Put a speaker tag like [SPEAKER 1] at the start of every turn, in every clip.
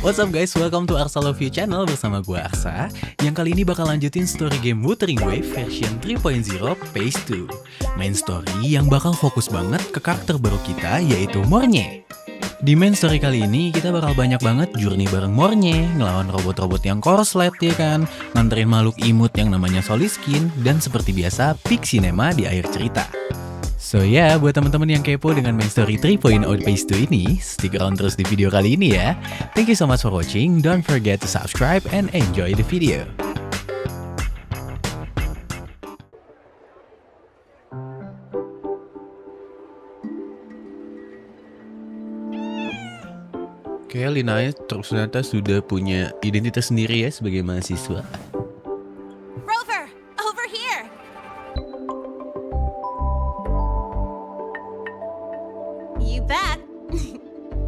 [SPEAKER 1] What's up guys, welcome to Aksa Love You channel bersama gue Aksa, yang kali ini bakal lanjutin story game Wuthering Wave version 3.0 Phase 2. Main story yang bakal fokus banget ke karakter baru kita, yaitu Mornye. Di main story kali ini kita bakal banyak banget journey bareng Mornye, ngelawan robot-robot yang korslet ya kan, nganterin makhluk imut yang namanya Soliskin, dan seperti biasa peak cinema di akhir cerita. So ya, buat teman-teman yang kepo dengan main story 3.0 Phase 2 ini, stick around terus di video kali ini ya. Thank you so much for watching, don't forget to subscribe and enjoy the video. Oke, Linaya ternyata sudah punya identitas sendiri ya sebagai mahasiswa.
[SPEAKER 2] You bet.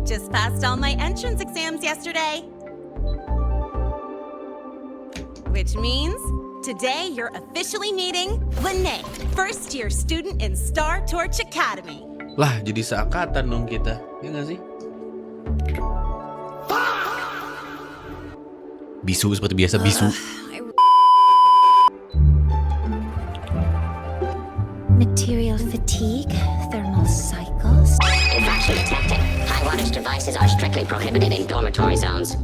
[SPEAKER 2] Just passed all my entrance exams yesterday. Which means today you're officially meeting Lene, first year student in Star Torch Academy.
[SPEAKER 1] Lah, jadi seangkatan dong kita, ya nggak sih? Bisu seperti biasa, bisu.
[SPEAKER 3] Material fatigue, thermal cycles.
[SPEAKER 4] Infraction detected. High wattage devices are strictly prohibited in dormitory zones.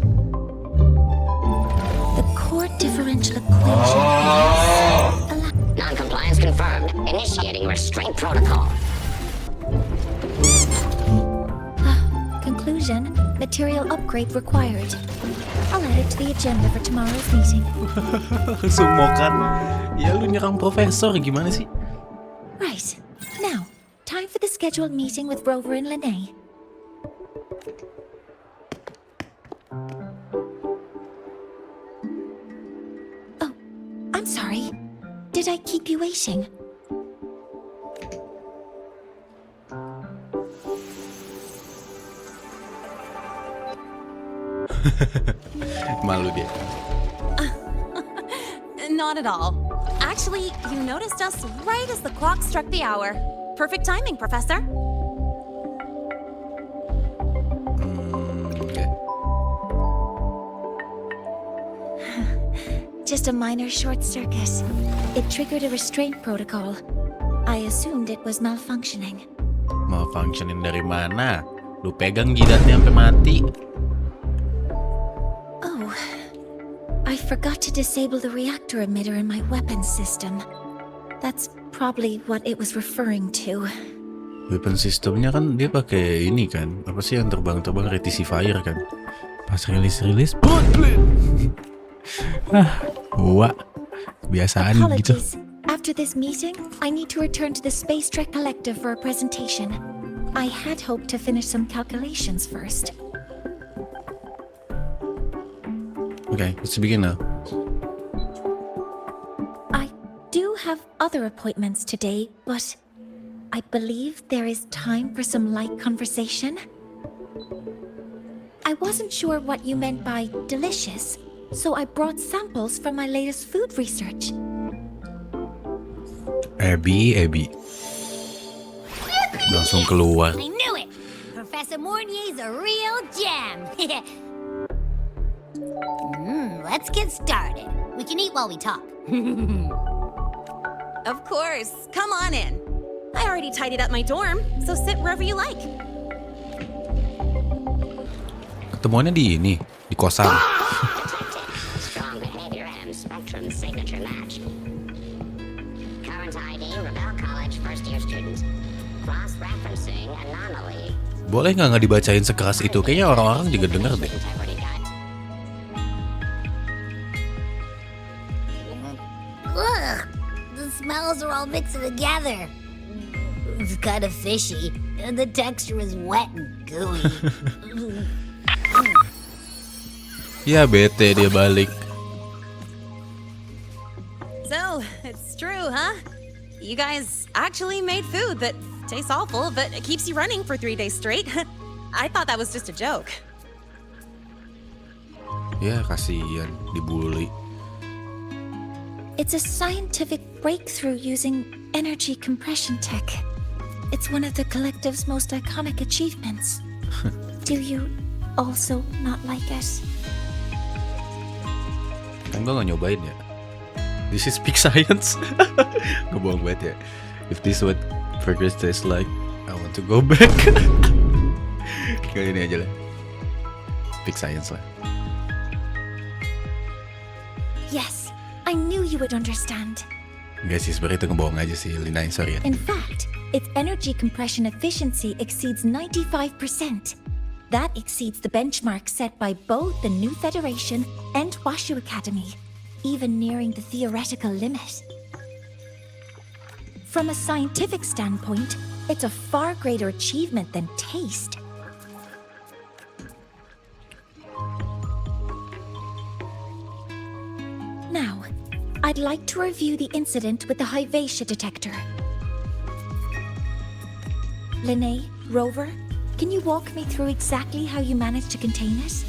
[SPEAKER 3] The core differential equation is...
[SPEAKER 4] Non-compliance confirmed. Initiating restraint protocol.
[SPEAKER 3] Conclusion, material upgrade required. I'll add it to the agenda for tomorrow's meeting.
[SPEAKER 1] Sumokan. Ya lu nyerang profesor, gimana sih?
[SPEAKER 3] Right. Now, time for the scheduled meeting with Rover and Lene. Oh, I'm sorry. Did I keep you waiting?
[SPEAKER 1] Malu dia.
[SPEAKER 2] Not at all. Actually, you noticed us right as the clock struck the hour. Perfect timing, Professor.
[SPEAKER 1] Okay.
[SPEAKER 3] Just a minor short circuit. It triggered a restraint protocol. I assumed it was malfunctioning.
[SPEAKER 1] Malfunctioning dari mana? Lu pegang jidatnya sampai mati.
[SPEAKER 3] Oh, I forgot to disable the reactor emitter in my weapons system. That's probably what it was referring to.
[SPEAKER 1] Weapon systemnya kan dia pakai ini kan, apa sih yang terbang-terbang reticifier kan? Pas rilis, wah, kebiasaan gitu.
[SPEAKER 3] Apologies. After this meeting, I need to return to the Space Trek Collective for a presentation. I had hoped to finish some calculations first.
[SPEAKER 1] Okay, let's begin now.
[SPEAKER 3] I do have other appointments today, but I believe there is time for some light conversation. I wasn't sure what you meant by delicious, so I brought samples from my latest food research.
[SPEAKER 1] Abby. Langsung keluar.
[SPEAKER 5] I knew it! Professor Mornier's a real gem! Let's get started. We can eat while we talk.
[SPEAKER 2] Of course. Come on in. I already tidied up my dorm, so sit wherever you like.
[SPEAKER 1] Ketemuannya di ini, di kosan.
[SPEAKER 4] Strong behavior and spectrum signature match. Current ID, Rebel College first year student. Cross-referencing anomaly.
[SPEAKER 1] Boleh nggak dibacain sekeras itu? Kayaknya orang-orang juga denger deh.
[SPEAKER 4] Integrity guide.
[SPEAKER 5] Ugh! The smells are all mixed together. It's kind of fishy, and the texture is wet and gooey.
[SPEAKER 1] Ya bete dia balik.
[SPEAKER 2] So, it's true, huh? You guys actually made food that tastes awful, but it keeps you running for 3 days straight. I thought that was just a joke.
[SPEAKER 1] Ya kasihan, dibully.
[SPEAKER 3] It's a scientific breakthrough using energy compression tech. It's one of the collective's most iconic achievements. Do you also not like it?
[SPEAKER 1] Kan gue gak nyobain ya. This is peak science. Ngebohong banget ya. If this what progress tastes like, I want to go back. Kali ini aja lah. Peak science lah.
[SPEAKER 3] Yes, I knew you would understand.
[SPEAKER 1] Enggak sih, sebenarnya itu ngebohong aja sih, Lina, sorry ya.
[SPEAKER 3] In fact, its energy compression efficiency exceeds 95%. That exceeds the benchmark set by both the New Federation and Washu Academy, even nearing the theoretical limit. From a scientific standpoint, it's a far greater achievement than taste. Now, I'd like to review the incident with the Hyvatia detector. Linnae, Rover, can you walk me through exactly how you managed to contain it?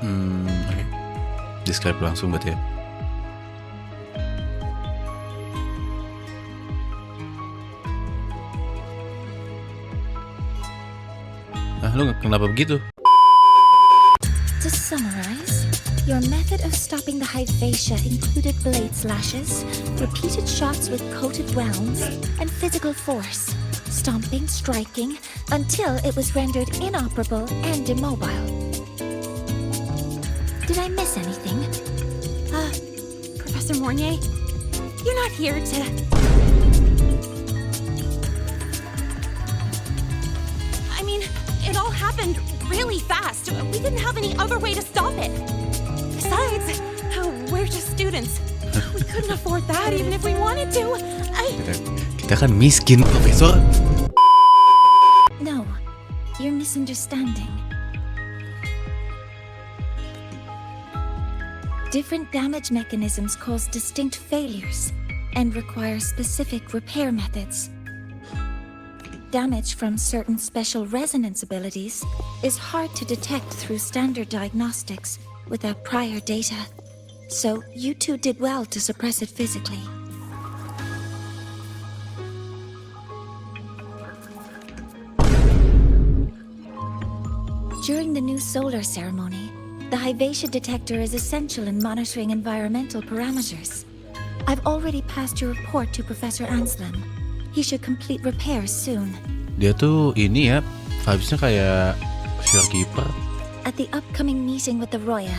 [SPEAKER 1] Oke. Describe langsung berarti ya. Lu kenapa begitu?
[SPEAKER 3] To summarize, your method of stopping the Hyvatia included blade slashes, repeated shots with coated realms, and physical force, stomping, striking, until it was rendered inoperable and immobile. Did I miss anything?
[SPEAKER 2] Professor Mornier, you're not here to... I mean, it all happened really fast. We didn't have any other way to stop it. Besides, we're just students. We couldn't afford that even if we wanted to.
[SPEAKER 1] Kita kan miskin, Profesor.
[SPEAKER 3] No, you're misunderstanding. Different damage mechanisms cause distinct failures and require specific repair methods. Damage from certain special resonance abilities is hard to detect through standard diagnostics without prior data, so you two did well to suppress it physically. During the new solar ceremony, the Hyvatia detector is essential in monitoring environmental parameters. I've already passed your report to Professor Anslem. He should complete repairs soon.
[SPEAKER 1] Dia tuh ini ya, vibes-nya kayak Shorekeeper.
[SPEAKER 3] At the upcoming meeting with the Roya,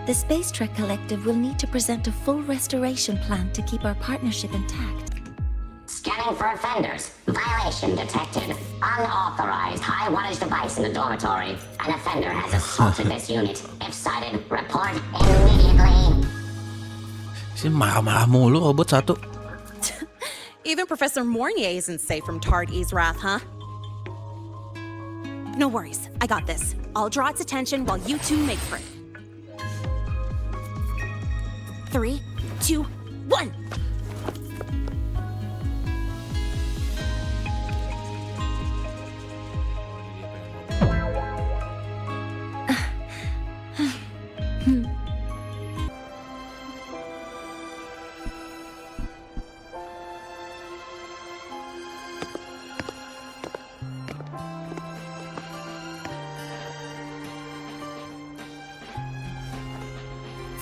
[SPEAKER 3] the Space Trek Collective will need to present a full restoration plan to keep our partnership intact.
[SPEAKER 4] Scanning for offenders. Violation detected. Unauthorized high wattage device in the dormitory. An offender has assaulted this unit. If sighted, report immediately.
[SPEAKER 1] Sih marah-marah mulu robot satu.
[SPEAKER 2] Even Professor Mornier isn't safe from Tard-E's wrath, huh? No worries, I got this. I'll draw its attention while you two make for it. 3, 2, 1!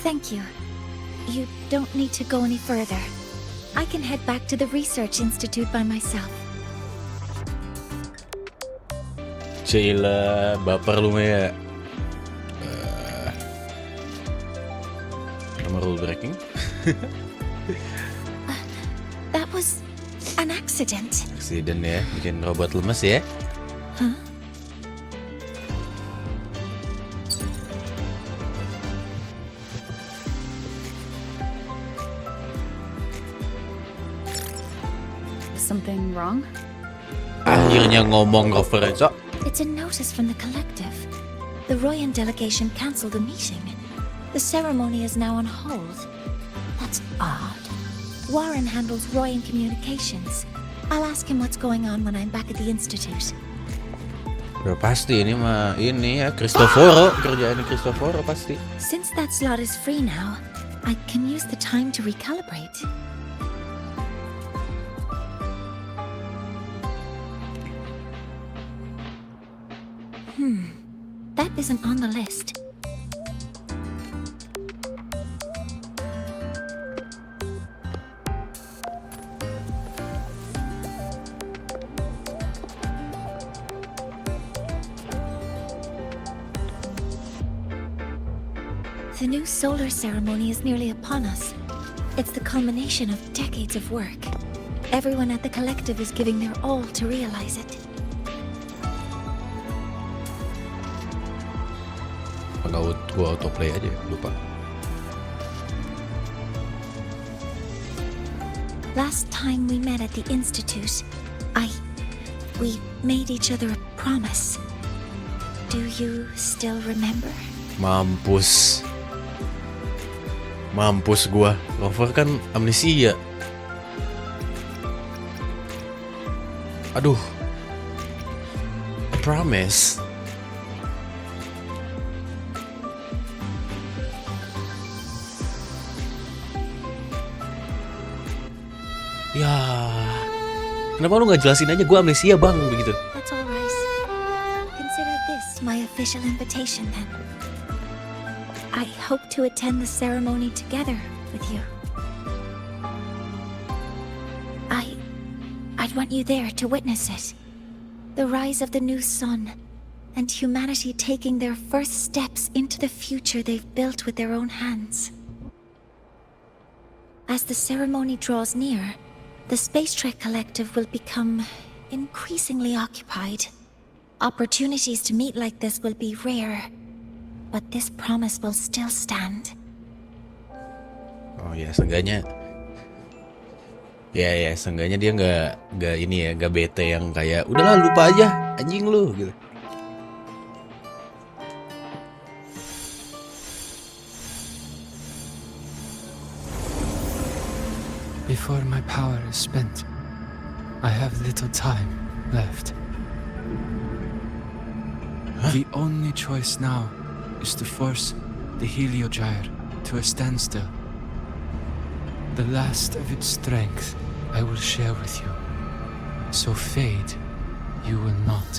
[SPEAKER 3] Thank you. You don't need to go any further. I can head back to the Research Institute by myself.
[SPEAKER 1] Cila, baper lu ya. Nama rule breaking?
[SPEAKER 3] That was an accident.
[SPEAKER 1] Aksiden ya, bikin robot lemes ya.
[SPEAKER 3] Huh?
[SPEAKER 2] Something wrong?
[SPEAKER 1] Akhirnya ngomong referensi.
[SPEAKER 3] It's a notice from the collective. The Royan delegation cancelled the meeting. The ceremony is now on hold. That's odd. Warren handles Royan communications. I'll ask him what's going on when I'm back at the institute.
[SPEAKER 1] Ya pasti ini mah ini ya Cristoforo, kerjaan Cristoforo pasti.
[SPEAKER 3] Since that slot is free now, I can use the time to recalibrate. That isn't on the list. The new solar ceremony is nearly upon us. It's the culmination of decades of work. Everyone at the collective is giving their all to realize it.
[SPEAKER 1] Gua autoplay aja, lupa.
[SPEAKER 3] Last time we met at the Institute, we made each other a promise. Do you still remember?
[SPEAKER 1] Mampus gua. Rover kan amnesia. Aduh. I promise. Ya, kenapa lu gak jelasin aja gue amnesia bang begitu?
[SPEAKER 3] That's all right. Consider this my official invitation then. I hope to attend the ceremony together with you. I'd want you there to witness it. The rise of the new sun, and humanity taking their first steps into the future they've built with their own hands. As the ceremony draws near, the Space Trek Collective will become increasingly occupied. Opportunities to meet like this will be rare, but this promise will still stand.
[SPEAKER 1] Oh ya, seenggaknya seenggaknya dia nggak bete yang kayak udahlah lupa aja anjing lu gitu.
[SPEAKER 6] Before my power is spent, I have little time left. The only choice now is to force the Heliogyre to a standstill. The last of its strength I will share with you. So fade, you will not.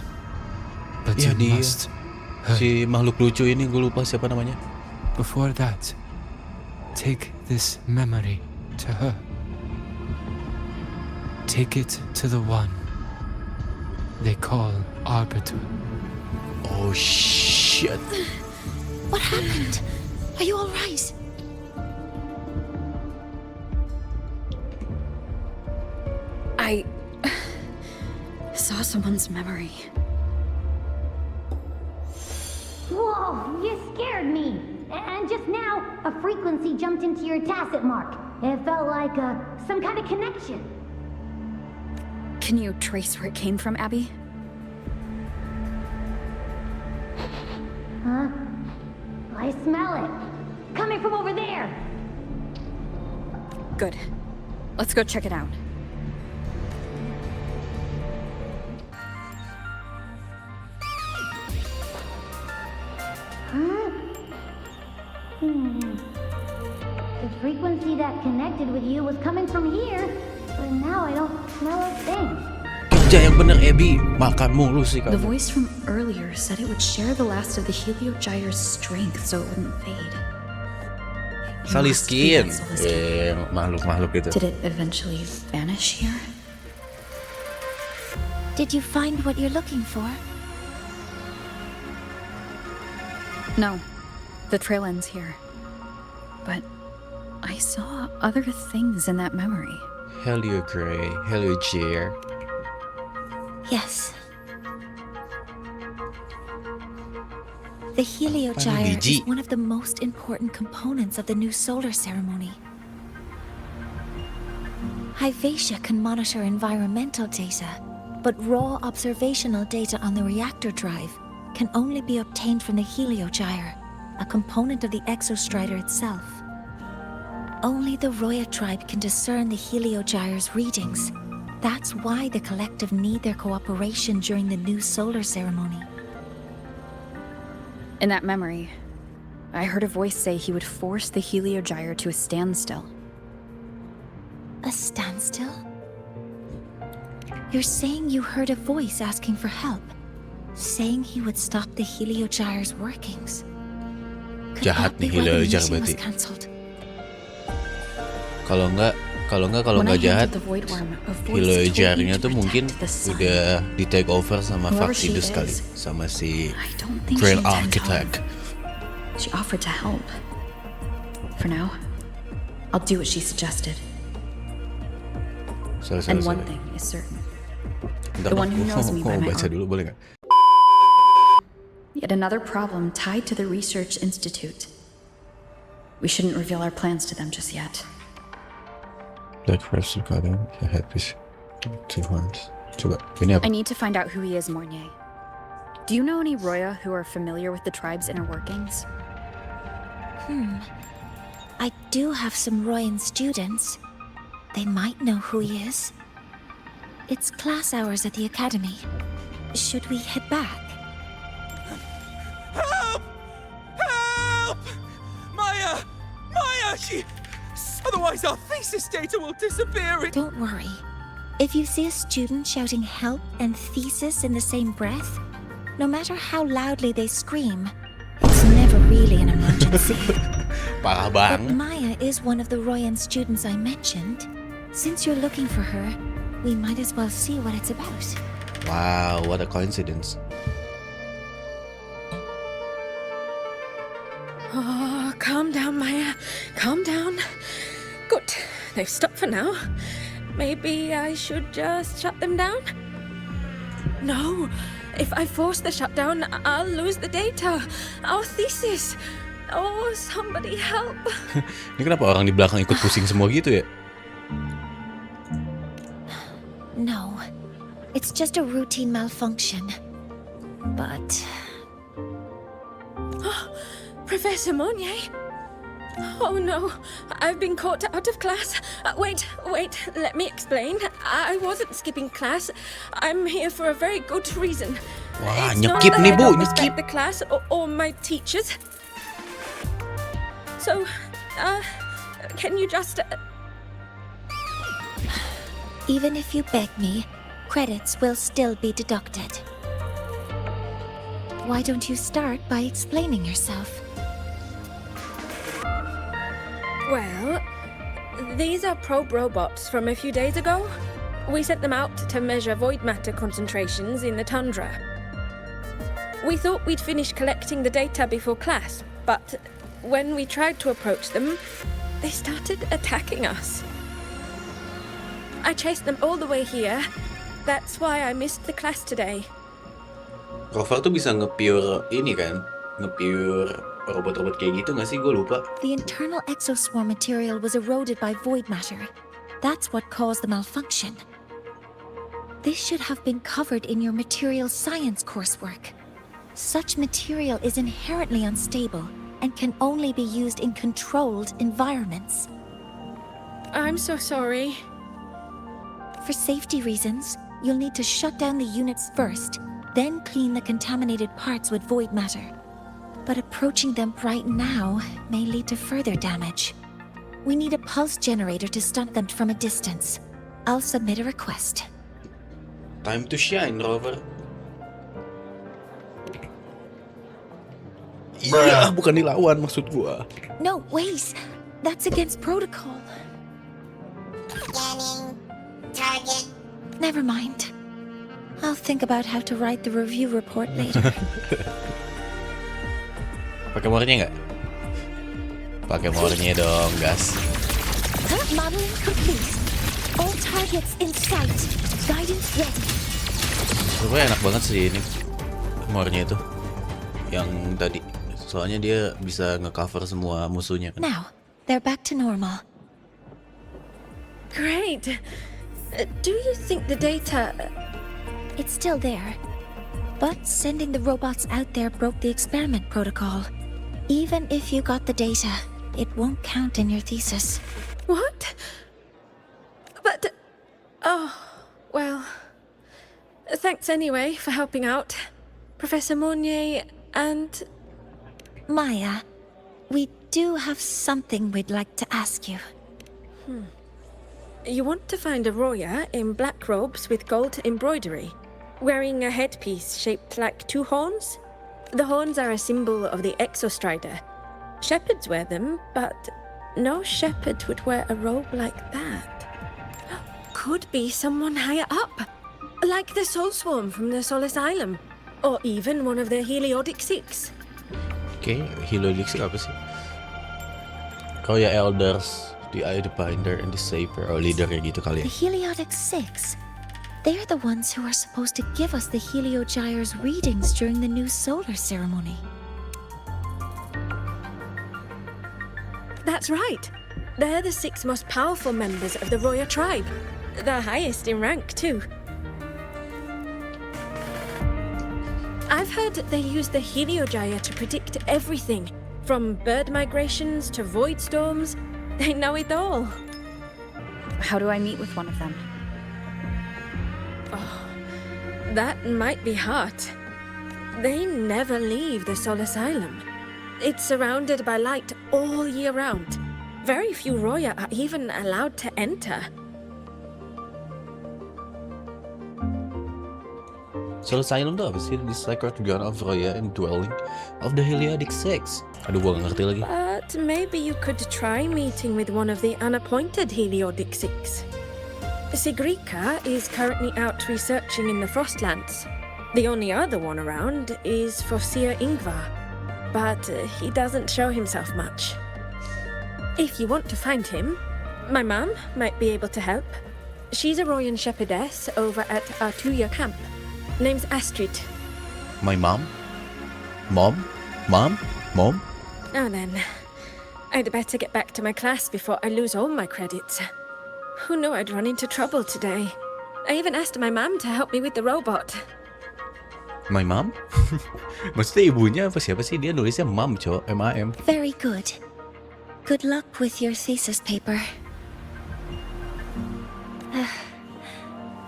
[SPEAKER 6] But
[SPEAKER 1] Ya,
[SPEAKER 6] you must hurt.
[SPEAKER 1] si makhluk lucu ini gue lupa siapa namanya.
[SPEAKER 6] Before that, take this memory to her. Take it to the one they call Arbiter.
[SPEAKER 1] Oh shit.
[SPEAKER 3] What happened? Are you all right?
[SPEAKER 2] I saw someone's memory.
[SPEAKER 5] Whoa, you scared me. And just now, a frequency jumped into your tacit mark. It felt like some kind of connection.
[SPEAKER 2] Can you trace where it came from, Abby?
[SPEAKER 5] Huh? I smell it. Coming from over there.
[SPEAKER 2] Good. Let's go check it out.
[SPEAKER 5] Huh? The frequency that connected with you was coming from here, but now I don't smell a thing.
[SPEAKER 1] Kerja yang bener Abby, makan mulu sih
[SPEAKER 2] The
[SPEAKER 1] kamu.
[SPEAKER 2] voice from earlier said it would share the last of the Heliogyre's strength so it wouldn't fade. It must be
[SPEAKER 1] Saliskin.
[SPEAKER 2] that Saliskin.
[SPEAKER 1] Makhluk itu.
[SPEAKER 2] Did it eventually vanish here?
[SPEAKER 3] Did you find what you're looking for?
[SPEAKER 2] No. The trail ends here. But I saw other things in that memory.
[SPEAKER 1] Heliogyre.
[SPEAKER 3] Yes. The Heliogyre
[SPEAKER 1] biji?
[SPEAKER 3] is one of the most important components of the new solar ceremony. Hyvatia can monitor environmental data, but raw observational data on the reactor drive can only be obtained from the Heliogyre, a component of the Exostrider itself. Only the Roya tribe can discern the Heliogyre's readings. That's why the collective need their cooperation during the new solar ceremony.
[SPEAKER 2] In that memory, I heard a voice say he would force the Heliogyre to a standstill.
[SPEAKER 3] A standstill? You're saying you heard a voice asking for help? saying he would stop the Heliogyre's workings. Could
[SPEAKER 1] Jahat
[SPEAKER 3] that be
[SPEAKER 1] nih
[SPEAKER 3] why the
[SPEAKER 1] Heliogyre
[SPEAKER 3] mission was
[SPEAKER 1] berarti.
[SPEAKER 3] cancelled?
[SPEAKER 1] Kalau nggak jahat, Heliogyre-nya tuh mungkin udah di take over sama Factidus kali, sama si Grand Architect.
[SPEAKER 7] She offered to help. For now, I'll do what she suggested. And one thing is certain.
[SPEAKER 1] Bentar,
[SPEAKER 7] The one who knows me by my
[SPEAKER 1] baca
[SPEAKER 7] arm.
[SPEAKER 1] dulu boleh nggak?
[SPEAKER 7] Yet another problem tied to the research institute. We shouldn't reveal our plans to them just yet.
[SPEAKER 1] Black First Garden, headpiece, 2 horns. Coba, ini apa?
[SPEAKER 8] I need to find out who he is, Mornier. Do you know any Roya who are familiar with the tribe's inner workings?
[SPEAKER 3] I do have some Royan students. They might know who he is. It's class hours at the academy. Should we head back?
[SPEAKER 9] Help! Help! Maya! Maya! Otherwise our thesis data will disappear.
[SPEAKER 3] Don't worry. If you see a student shouting help and thesis in the same breath, no matter how loudly they scream, it's never really an emergency.
[SPEAKER 1] Parah
[SPEAKER 3] But
[SPEAKER 1] banget.
[SPEAKER 3] Maya is one of the Royan students I mentioned. Since you're looking for her, we might as well see what it's about.
[SPEAKER 1] Wow, what a coincidence.
[SPEAKER 2] Oh, calm down, Maya. Calm down. Good. They've stopped for now. Maybe I should just shut them down? No. If I force the shutdown, I'll lose the data. Our thesis. Oh, somebody help.
[SPEAKER 1] Ini kenapa orang di belakang ikut pusing semua gitu ya?
[SPEAKER 3] No, it's just a routine malfunction. But
[SPEAKER 2] Professor Monnier? Oh no, I've been caught out of class. Wait, let me explain. I wasn't skipping class. I'm here for a very good reason.
[SPEAKER 1] Wah,
[SPEAKER 2] It's not
[SPEAKER 1] nyekip
[SPEAKER 2] that
[SPEAKER 1] nih,
[SPEAKER 2] I
[SPEAKER 1] Bu,
[SPEAKER 2] don't
[SPEAKER 1] nyekip.
[SPEAKER 2] respect the class or my teachers. So, can you just...
[SPEAKER 3] even if you beg me, credits will still be deducted. Why don't you start by explaining yourself?
[SPEAKER 2] Well, these are probe robots from a few days ago. We sent them out to measure void matter concentrations in the tundra. We thought we'd finish collecting the data before class, but when we tried to approach them, they started attacking us. I chased them all the way here. That's why I missed the class today.
[SPEAKER 1] Rover tuh bisa nge-pure ini kan? Nge-pure robot-robot kayak gitu nggak sih? Gue lupa.
[SPEAKER 3] The internal exoswarm material was eroded by void matter. That's what caused the malfunction. This should have been covered in your material science coursework. Such material is inherently unstable and can only be used in controlled environments.
[SPEAKER 2] I'm so sorry.
[SPEAKER 3] For safety reasons, you'll need to shut down the units first, then clean the contaminated parts with void matter. But approaching them right now may lead to further damage. We need a pulse generator to stun them from a distance. I'll submit a request.
[SPEAKER 1] Time to shine, Rover. Iya, bukan dilawan maksud gua.
[SPEAKER 3] No, wait. That's against protocol.
[SPEAKER 4] Scanning. Target.
[SPEAKER 3] Never mind. I'll think about how to write the review report later.
[SPEAKER 1] Pakai mornya nggak? Pakai mornya dong, gas.
[SPEAKER 3] Modeling complete. All targets in sight. Guidance ready.
[SPEAKER 1] Sebenarnya enak banget sih ini mornya itu. Yang tadi. Soalnya dia bisa nge-cover semua musuhnya kan.
[SPEAKER 3] Now, they're back to normal.
[SPEAKER 2] Great. Do you think the data...
[SPEAKER 3] It's still there. But sending the robots out there broke the experiment protocol. Even if you got the data, it won't count in your thesis.
[SPEAKER 2] What? But... Oh, well... Thanks anyway for helping out. Professor Monnier and...
[SPEAKER 3] Maya, we do have something we'd like to ask you.
[SPEAKER 2] You want to find a Roya in black robes with gold embroidery?
[SPEAKER 10] wearing a headpiece shaped like two horns. The horns are a symbol of the exostrider. Shepherds wear them, but no shepherd would wear a robe like that. Could be someone higher up, like the Soul Swarm from the Soul Asylum, or even one of the Heliodic Six.
[SPEAKER 1] Oke, Heliodic Six apa sih? Oh ya, Elders, the Eye, the Binder, and the Saber. Oh, leadernya gitu kali ya.
[SPEAKER 3] The Heliodic Six. They're the ones who are supposed to give us the Heliogyre's readings during the new solar ceremony.
[SPEAKER 10] That's right. They're the 6 most powerful members of the Roya tribe. The highest in rank, too. I've heard that they use the Heliogyre to predict everything, from bird migrations to void storms. They know it all.
[SPEAKER 8] How do I meet with one of them?
[SPEAKER 10] That might be hard. They never leave the Soul Asylum. It's surrounded by light all year round. Very few Roya are even allowed to enter.
[SPEAKER 1] Soul Asylum tuh apa sih? The Sacred Gun of Roya and Dwelling of the Heliodic Six. Aduh, gua gak ngerti lagi.
[SPEAKER 10] But maybe you could try meeting with one of the unappointed Heliodic Six. Sigrika is currently out researching in the Frostlands. The only other one around is Fosia Ingvar, but he doesn't show himself much. If you want to find him, my mum might be able to help. She's a Royan shepherdess over at Artuya camp. Name's Astrid.
[SPEAKER 1] My mom? Mom? Mom? Mom?
[SPEAKER 10] Now then, I'd better get back to my class before I lose all my credits. Who knew I'd run into trouble today? I even asked my mum to help me with the robot.
[SPEAKER 1] My mom? Maksudnya ibunya apa siapa sih? Dia nulisnya mom, cowok. M-A-M.
[SPEAKER 3] Very good. Good luck with your thesis paper.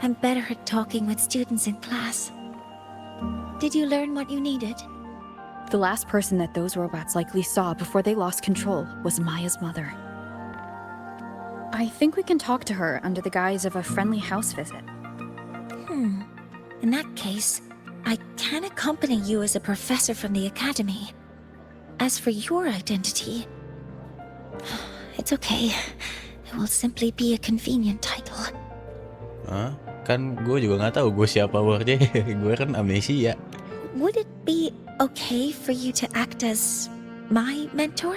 [SPEAKER 3] I'm better at talking with students in class. Did you learn what you needed?
[SPEAKER 7] The last person that those robots likely saw before they lost control was Maya's mother. I think we can talk to her under the guise of a friendly house visit.
[SPEAKER 3] In that case, I can accompany you as a professor from the academy. As for your identity, it's okay. It will simply be a convenient title.
[SPEAKER 1] Hah? Kan gue juga gak tahu gue siapa warnya. Gue kan amnesia.
[SPEAKER 3] Would it be okay for you to act as my mentor?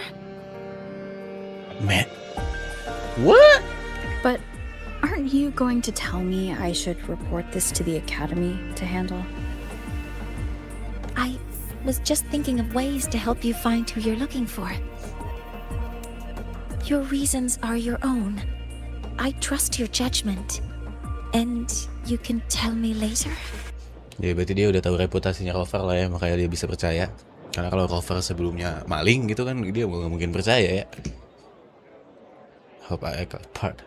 [SPEAKER 1] What?
[SPEAKER 7] But aren't you going to tell me I should report this to the academy to handle?
[SPEAKER 3] I was just thinking of ways to help you find who you're looking for. Your reasons are your own. I trust your judgment. And you can tell me later?
[SPEAKER 1] Ya berarti dia udah tahu reputasinya Rover lah ya, makanya dia bisa percaya. Karena kalau Rover sebelumnya maling gitu kan, dia nggak mungkin percaya ya. Hope I got part.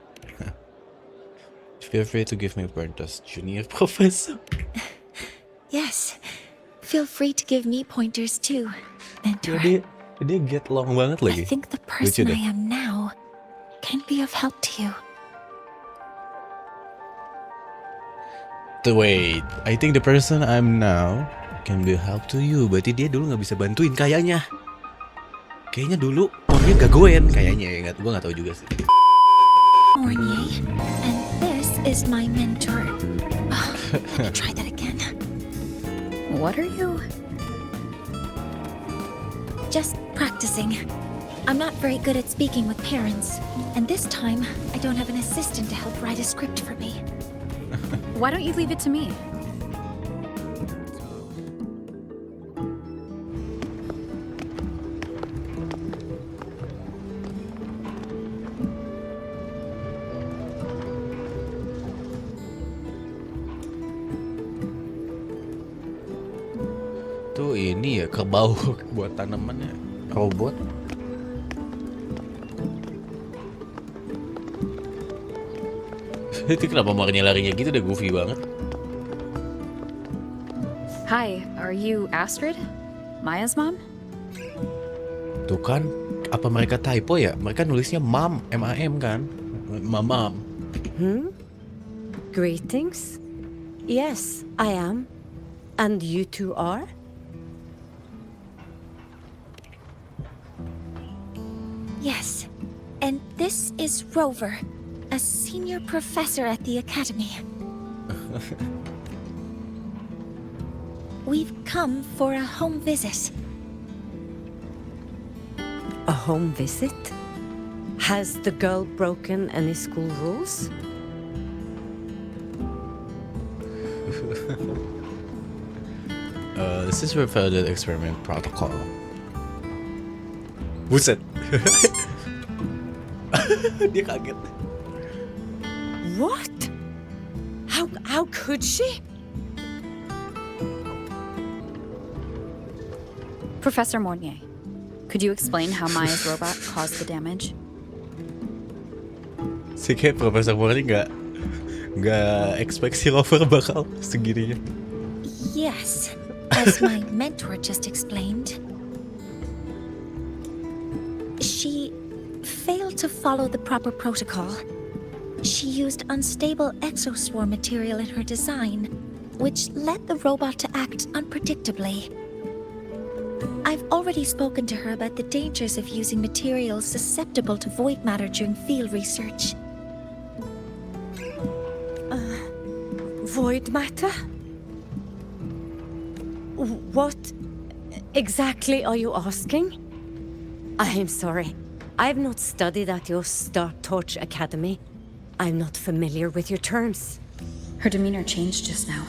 [SPEAKER 1] Feel free to give me pointers, junior professor.
[SPEAKER 3] Yes. Feel free to give me pointers too, mentor.
[SPEAKER 1] Dia get long banget lagi.
[SPEAKER 3] I think the person I am now can be of help to you.
[SPEAKER 1] Wait, I think the person I'm now can be of help to you. Berarti dia dulu nggak bisa bantuin kayaknya. Kayaknya dulu orangnya gagoen kayaknya ya, gue nggak tahu juga sih.
[SPEAKER 3] Mornier, and this is my mentor. Let me try that again.
[SPEAKER 7] What are you?
[SPEAKER 3] Just practicing. I'm not very good at speaking with parents, and this time I don't have an assistant to help write a script for me.
[SPEAKER 7] Why don't you leave it to me?
[SPEAKER 1] Tuh ini ya kerbau buat tanamannya robot. Itu kenapa makanya larinya gitu, udah goofy banget.
[SPEAKER 7] Hi, are you Astrid? Maya's mom?
[SPEAKER 1] Tuh kan, apa mereka typo ya? Mereka nulisnya mom, M-A-M kan? Mamam.
[SPEAKER 10] Greetings.
[SPEAKER 11] Yes, I am. And you two are?
[SPEAKER 3] Yes. And this is Rover, a senior professor at the academy. We've come for a home visit.
[SPEAKER 11] A home visit? Has the girl broken any school rules?
[SPEAKER 1] This is referred to the experiment protocol. Buset. Dia kaget.
[SPEAKER 11] What? How could she?
[SPEAKER 7] Professor Mornier, could you explain how Maya's robot caused the damage?
[SPEAKER 1] Sih kayak Profesor Murni nggak expect si Rover bakal segininya.
[SPEAKER 3] Yes, as my mentor just explained. She failed to follow the proper protocol. She used unstable exoswarm material in her design, which led the robot to act unpredictably. I've already spoken to her about the dangers of using materials susceptible to void matter during field research.
[SPEAKER 11] Void matter? What exactly are you asking? I am sorry. I have not studied at your Star Torch Academy. I'm not familiar with your terms.
[SPEAKER 7] Her demeanor changed just now.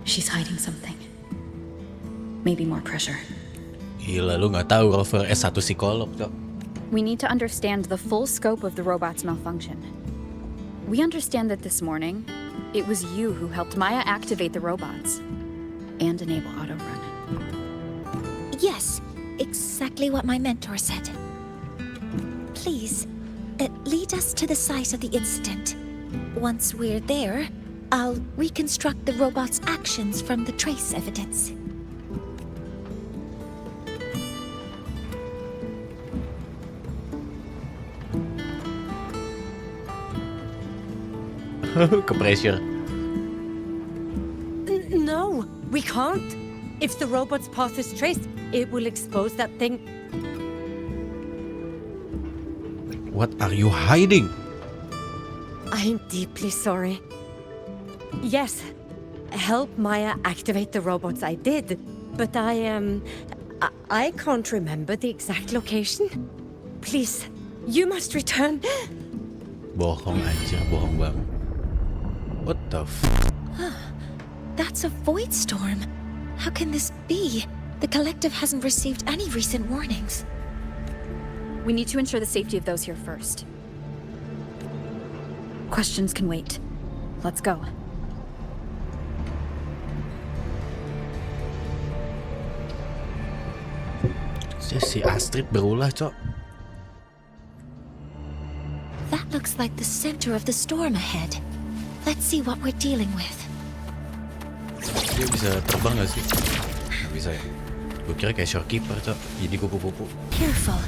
[SPEAKER 7] She's hiding something. Maybe more pressure.
[SPEAKER 1] Gila, lu nggak tahu Rover S1 psikolog, Cok.
[SPEAKER 7] We need to understand the full scope of the robot's malfunction. We understand that this morning, it was you who helped Maya activate the robots and enable auto-run.
[SPEAKER 3] Yes, exactly what my mentor said. Please, lead us to the site of the incident. Once we're there, I'll reconstruct the robot's actions from the trace evidence.
[SPEAKER 1] Ke pressure.
[SPEAKER 11] No, we can't. If the robot's path is traced, it will expose that thing.
[SPEAKER 1] What are you hiding?
[SPEAKER 11] I'm deeply sorry. Yes, help Maya activate the robots I did, but I can't remember the exact location. Please, you must return.
[SPEAKER 1] Bohong aja, bohong banget. What the f...
[SPEAKER 3] That's a void storm. How can this be? The collective hasn't received any recent warnings.
[SPEAKER 7] We need to ensure the safety of those here first. Questions can wait. Let's go.
[SPEAKER 1] Si Astrid berulah, Cok.
[SPEAKER 3] That looks like the center of the storm ahead. Let's see what we're dealing with.
[SPEAKER 1] Dia bisa terbang gak sih? Nggak bisa ya? Gue kira kayak shorekeeper, Cok. Jadi kupu-kupu.
[SPEAKER 3] Careful.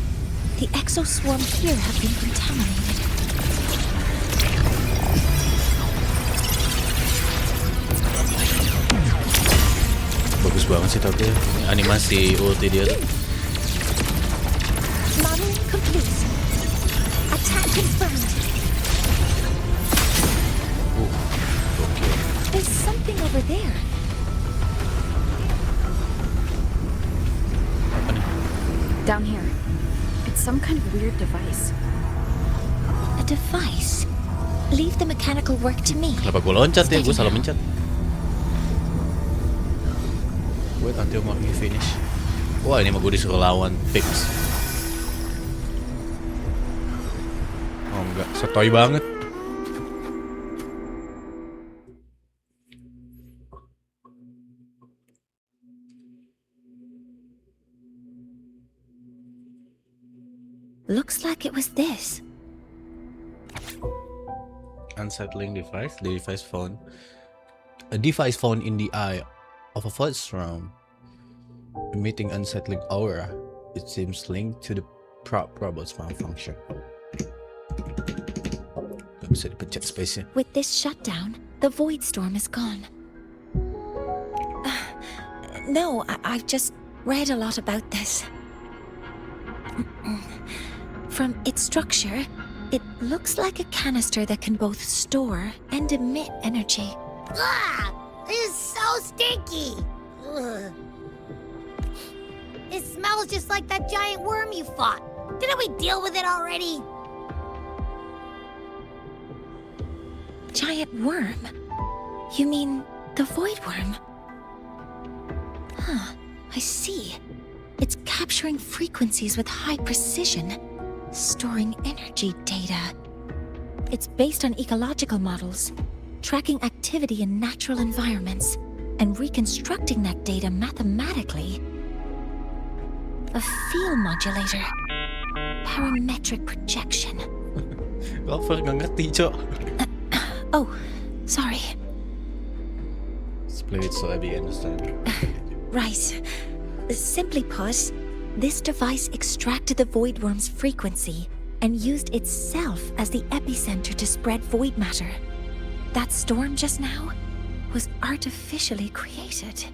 [SPEAKER 3] The exoswarm here have been contaminated.
[SPEAKER 1] Bagus banget sih tapi animasi ulti dia tuh.
[SPEAKER 3] Modeling complete. Attack confirmed.
[SPEAKER 1] Okay.
[SPEAKER 3] There's something over there.
[SPEAKER 1] Apa nih?
[SPEAKER 7] Down here. It's some kind of weird device.
[SPEAKER 3] A device? Leave the mechanical work to me.
[SPEAKER 1] Kenapa gue loncat ya? Gue salah mencet. Wait until marking finish. Wah, ini mah gue disuruh lawan Pix. Oh enggak, sotoy banget.
[SPEAKER 3] Looks like it was this.
[SPEAKER 1] Unsettling device. The device found. A device found in the eye of a void storm, emitting unsettling aura. It seems linked to the robot's malfunction. Gak bisa dipencet space-nya.
[SPEAKER 3] With this shutdown, the void storm is gone. No, I've just read a lot about this. From its structure, it looks like a canister that can both store and emit energy.
[SPEAKER 5] Ah! This is so stinky! Ugh. It smells just like that giant worm you fought. Didn't we deal with it already?
[SPEAKER 3] Giant worm? You mean the void worm? Huh, I see. It's capturing frequencies with high precision, storing energy data. It's based on ecological models, tracking activity in natural environments, and reconstructing that data mathematically. A field modulator. Parametric projection.
[SPEAKER 1] Lover nggak ngerti, Cok.
[SPEAKER 3] Oh, sorry.
[SPEAKER 1] Explain it so Abby understand.
[SPEAKER 3] Right. Simply put, this device extracted the void worm's frequency and used itself as the epicenter to spread void matter. That storm just now was artificially created.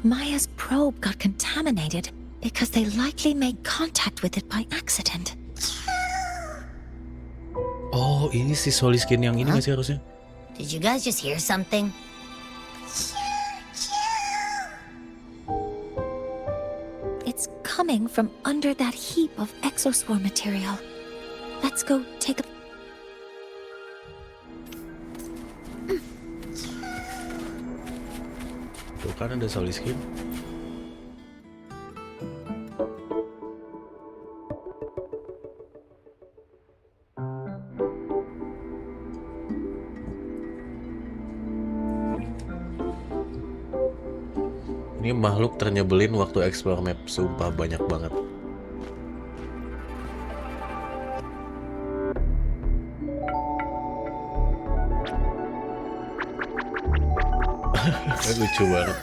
[SPEAKER 3] Maya's probe got contaminated because they likely made contact with it by accident.
[SPEAKER 1] Oh, ini si Soliskin yang ini nggak sih harusnya?
[SPEAKER 5] Did you guys just hear something?
[SPEAKER 3] It's coming from under that heap of exoswarm material. Let's go take a...
[SPEAKER 1] Tuh kan ada Soliskin. Ini makhluk ternyebelin waktu explore map, sumpah banyak banget. Lucu banget.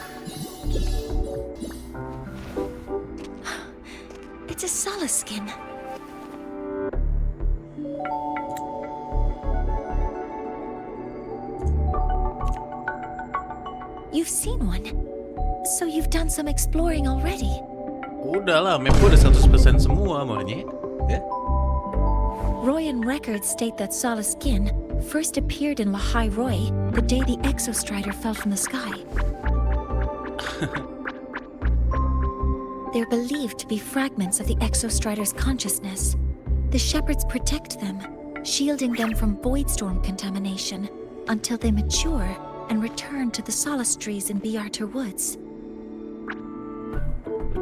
[SPEAKER 3] It's a Soliskin. You've seen one. So you've done some exploring already?
[SPEAKER 1] Udah lah, map udah 100% semua, Mornya. Ya?
[SPEAKER 3] Royan records state that Soliskin first appeared in Lahai Roy the day the Exostrider fell from the sky. They're believed to be fragments of the Exostrider's consciousness. The shepherds protect them, shielding them from void storm contamination until they mature and return to the solace trees in Biarter Woods.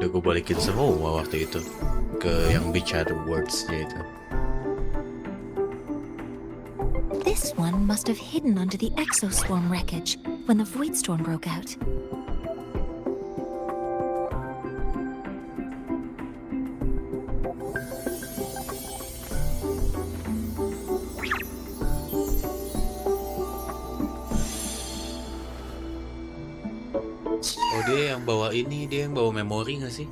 [SPEAKER 1] Udah gue balikin semua waktu itu ke yang bicara words-nya itu.
[SPEAKER 3] This one must have hidden under the exoswarm wreckage when the void storm broke out.
[SPEAKER 1] Oh, dia yang bawa ini, dia yang bawa memori nggak sih?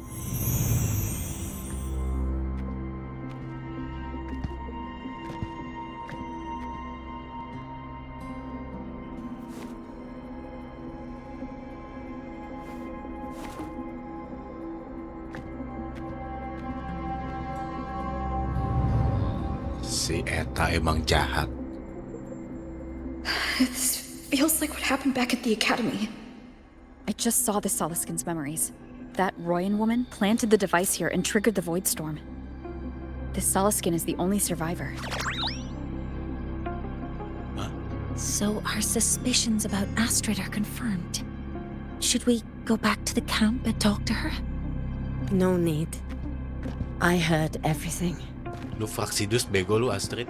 [SPEAKER 1] Si Eta emang jahat.
[SPEAKER 8] This feels like what happened back at the academy. I just saw the Soliskin's memories. That Royan woman planted the device here and triggered the void storm. This Soliskin is the only survivor.
[SPEAKER 1] Huh?
[SPEAKER 3] So our suspicions about Astrid are confirmed. Should we go back to the camp and talk to her?
[SPEAKER 11] No need. I heard everything.
[SPEAKER 1] Lu Fraxidus bego lu, Astrid.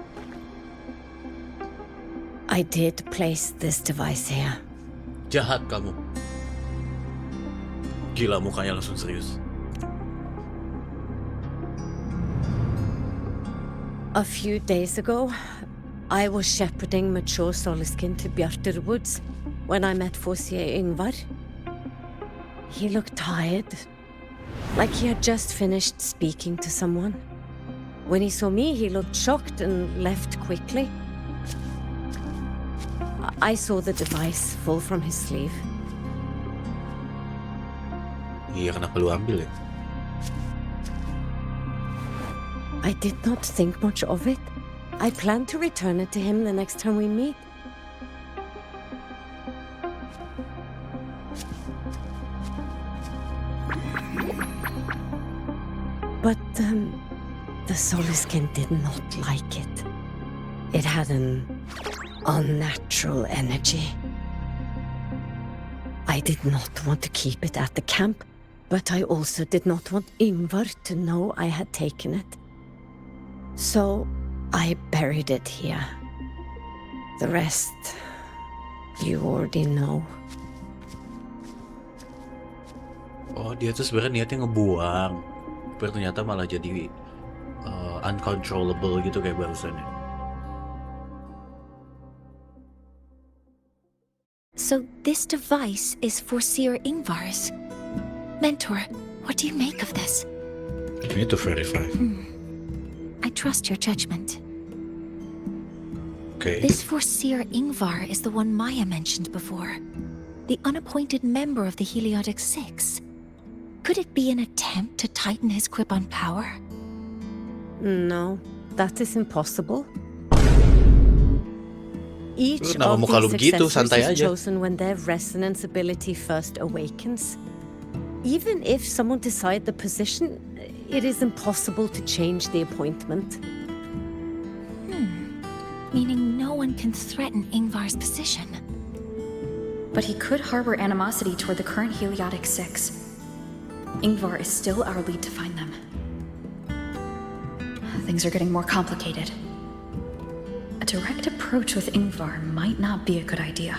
[SPEAKER 11] I did place this device here.
[SPEAKER 1] Jahat kamu. Gila, mukanya langsung serius.
[SPEAKER 11] A few days ago, I was shepherding mature Soliskin to Bjarter Woods when I met Fossier Ingvar. He looked tired, like he had just finished speaking to someone. When he saw me, he looked shocked and left quickly. I saw the device fall from his sleeve.
[SPEAKER 1] Iya, kenapa lu ambil ya?
[SPEAKER 11] I did not think much of it. I plan to return it to him the next time we meet. But the Soliskin did not like it. It had an unnatural energy. I did not want to keep it at the camp, but I also did not want Ingvar to know I had taken it. So I buried it here. The rest, you already know.
[SPEAKER 1] Oh, dia tuh sebenarnya niatnya ngebuang. Tapi ternyata malah jadi uncontrollable gitu kayak barusan ya.
[SPEAKER 3] So this device is for Seer Ingvar's. Mentor, what do you make of this?
[SPEAKER 1] You need to verify.
[SPEAKER 3] I trust your judgment.
[SPEAKER 1] Okay.
[SPEAKER 3] This Seer Ingvar is the one Maya mentioned before. The unappointed member of the Heliotic Six. Could it be an attempt to tighten his grip on power?
[SPEAKER 11] No, that is impossible. Each
[SPEAKER 1] Kenapa
[SPEAKER 11] of
[SPEAKER 1] muka lu
[SPEAKER 11] these
[SPEAKER 1] begitu?
[SPEAKER 11] successors
[SPEAKER 1] Santai
[SPEAKER 11] is
[SPEAKER 1] aja.
[SPEAKER 11] chosen when their resonance ability first awakens. Even if someone decides the position, it is impossible to change the appointment.
[SPEAKER 3] Meaning no one can threaten Ingvar's position.
[SPEAKER 8] But he could harbor animosity toward the current Heliotic Six. Ingvar is still our lead to find them. Things are getting more complicated. A direct approach with Ingvar might not be a good idea.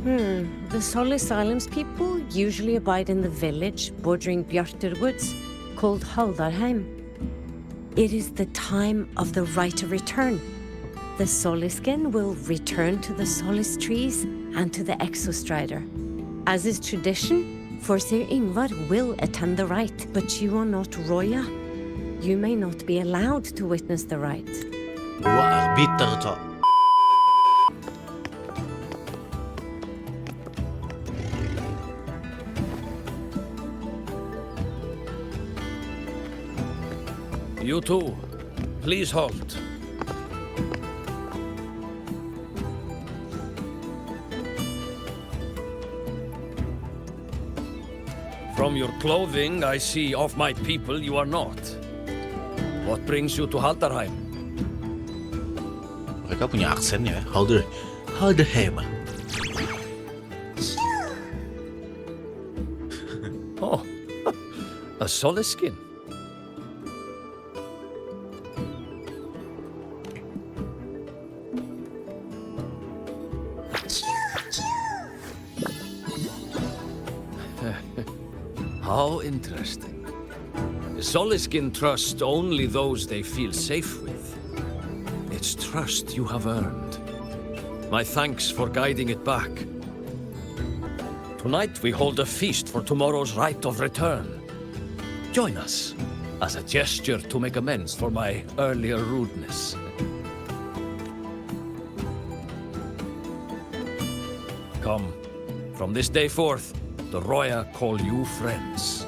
[SPEAKER 11] The Solis Islands people usually abide in the village bordering Bjarturwoods called Haldarheim. It is the time of the right of return. The Soliskin will return to the Solis trees and to the Exostrider. As is tradition, Forseer Ingvar will attend the rite, but you are not Roya. You may not be allowed to witness the rite.
[SPEAKER 1] Gua arbiter, Cok.
[SPEAKER 12] You two, please halt. From your clothing, I see of my people you are not. What brings you to Haldarheim?
[SPEAKER 1] Mereka punya aksen ya. Halderheim.
[SPEAKER 12] Oh, a Soliskin. How interesting. The Soliskin trust only those they feel safe with. It's trust you have earned. My thanks for guiding it back. Tonight we hold a feast for tomorrow's rite of return. Join us as a gesture to make amends for my earlier rudeness. Come, from this day forth, the Roya call you friends.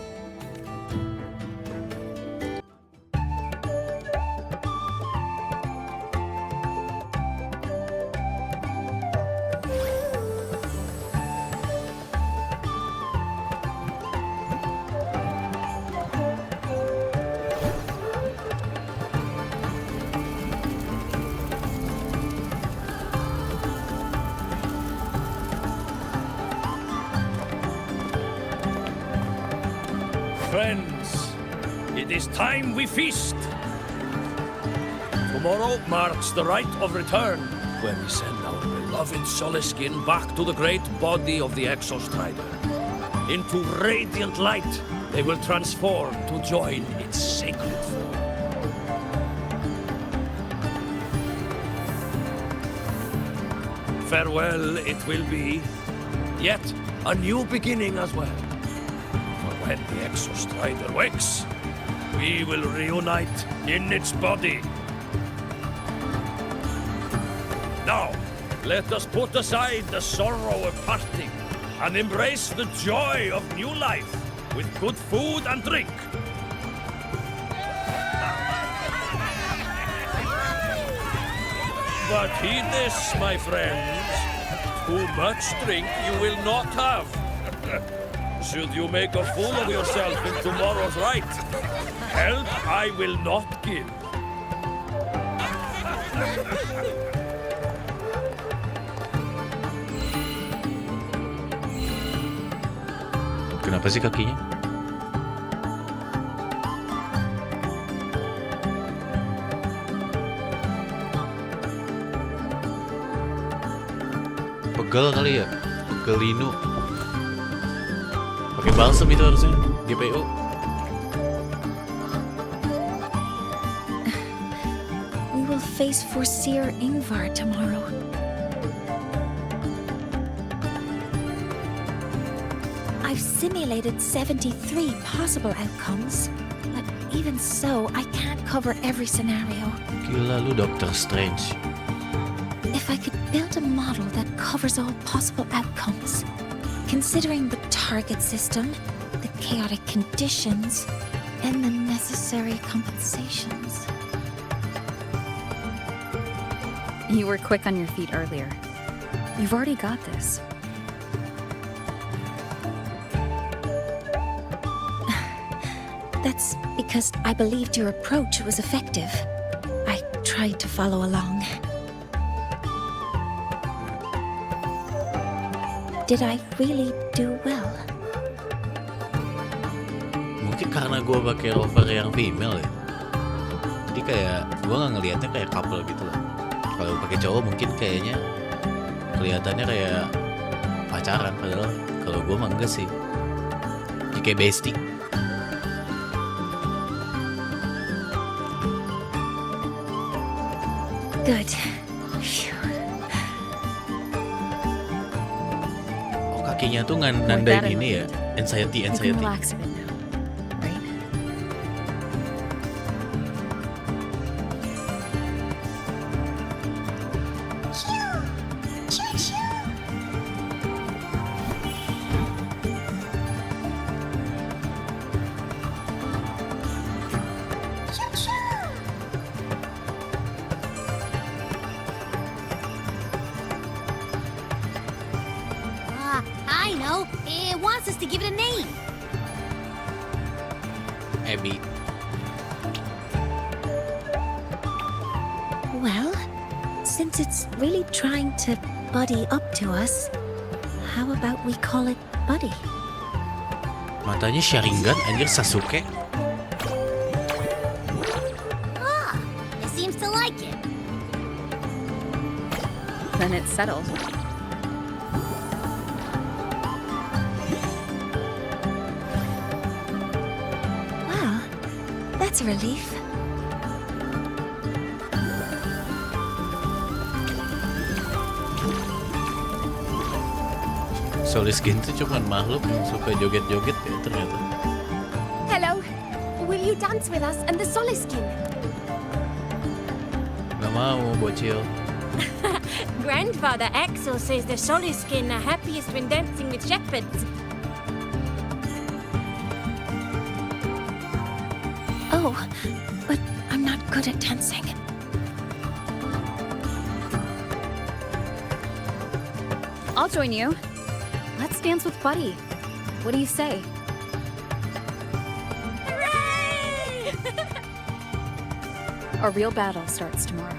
[SPEAKER 12] Friends, it is time we feast. Tomorrow marks the rite of return, when we send our beloved Soliskin back to the great body of the Exostrider. Into radiant light, they will transform to join its sacred form. Farewell it will be, yet a new beginning as well. When the Exostrider wakes, we will reunite in its body. Now, Let us put aside the sorrow of parting and embrace the joy of new life with good food and drink. But heed this, my friends. Too much drink you will not have. Should you make a fool of yourself in tomorrow's rite, help I will not give.
[SPEAKER 1] Kenapa sih kakinya? Pegel kali ya? Pegel linu. Pakai balsam itu harusnya, GPO.
[SPEAKER 3] We will face Forseer Ingvar tomorrow. I've simulated 73 possible outcomes, but even so, I can't cover every scenario.
[SPEAKER 1] Gila lu Doctor Strange.
[SPEAKER 3] If I could build a model that covers all possible outcomes, considering the target system, the chaotic conditions, and the necessary compensations.
[SPEAKER 7] You were quick on your feet earlier. You've already got this.
[SPEAKER 3] That's because I believed your approach was effective. I tried to follow along. Did I really do well?
[SPEAKER 1] Mungkin karena gue pakai rover yang female ya. Jadi kayak gue nggak ngelihatnya kayak couple gitu loh. Kalau pakai cowok mungkin kayaknya kelihatannya kayak pacaran, padahal kalau gue mah enggak sih. Jadi kayak bestie.
[SPEAKER 3] Good.
[SPEAKER 1] Oh, kakinya tuh nandain ini ya, anxiety.
[SPEAKER 7] You can relax a bit now, right?
[SPEAKER 5] I know. It wants us to give it a name.
[SPEAKER 1] Abby.
[SPEAKER 3] Well, since it's really trying to buddy up to us, how about we call it Buddy?
[SPEAKER 1] Matanya Sharingan, anjir Sasuke.
[SPEAKER 5] Ah, it seems to like it.
[SPEAKER 7] Then it's settled.
[SPEAKER 3] Well, that's a relief.
[SPEAKER 1] Soliskin tuh cuman makhluk yang suka joget-joget ya ternyata.
[SPEAKER 2] Hello. Will you dance with us and the Soliskin?
[SPEAKER 1] Gak mau, bocil.
[SPEAKER 10] Grandfather Axel says the Soliskin are happiest when dancing with shepherds.
[SPEAKER 3] Oh, but I'm not good at dancing.
[SPEAKER 7] I'll join you. Let's dance with Buddy. What do you say?
[SPEAKER 10] Hooray!
[SPEAKER 7] Our real battle starts tomorrow.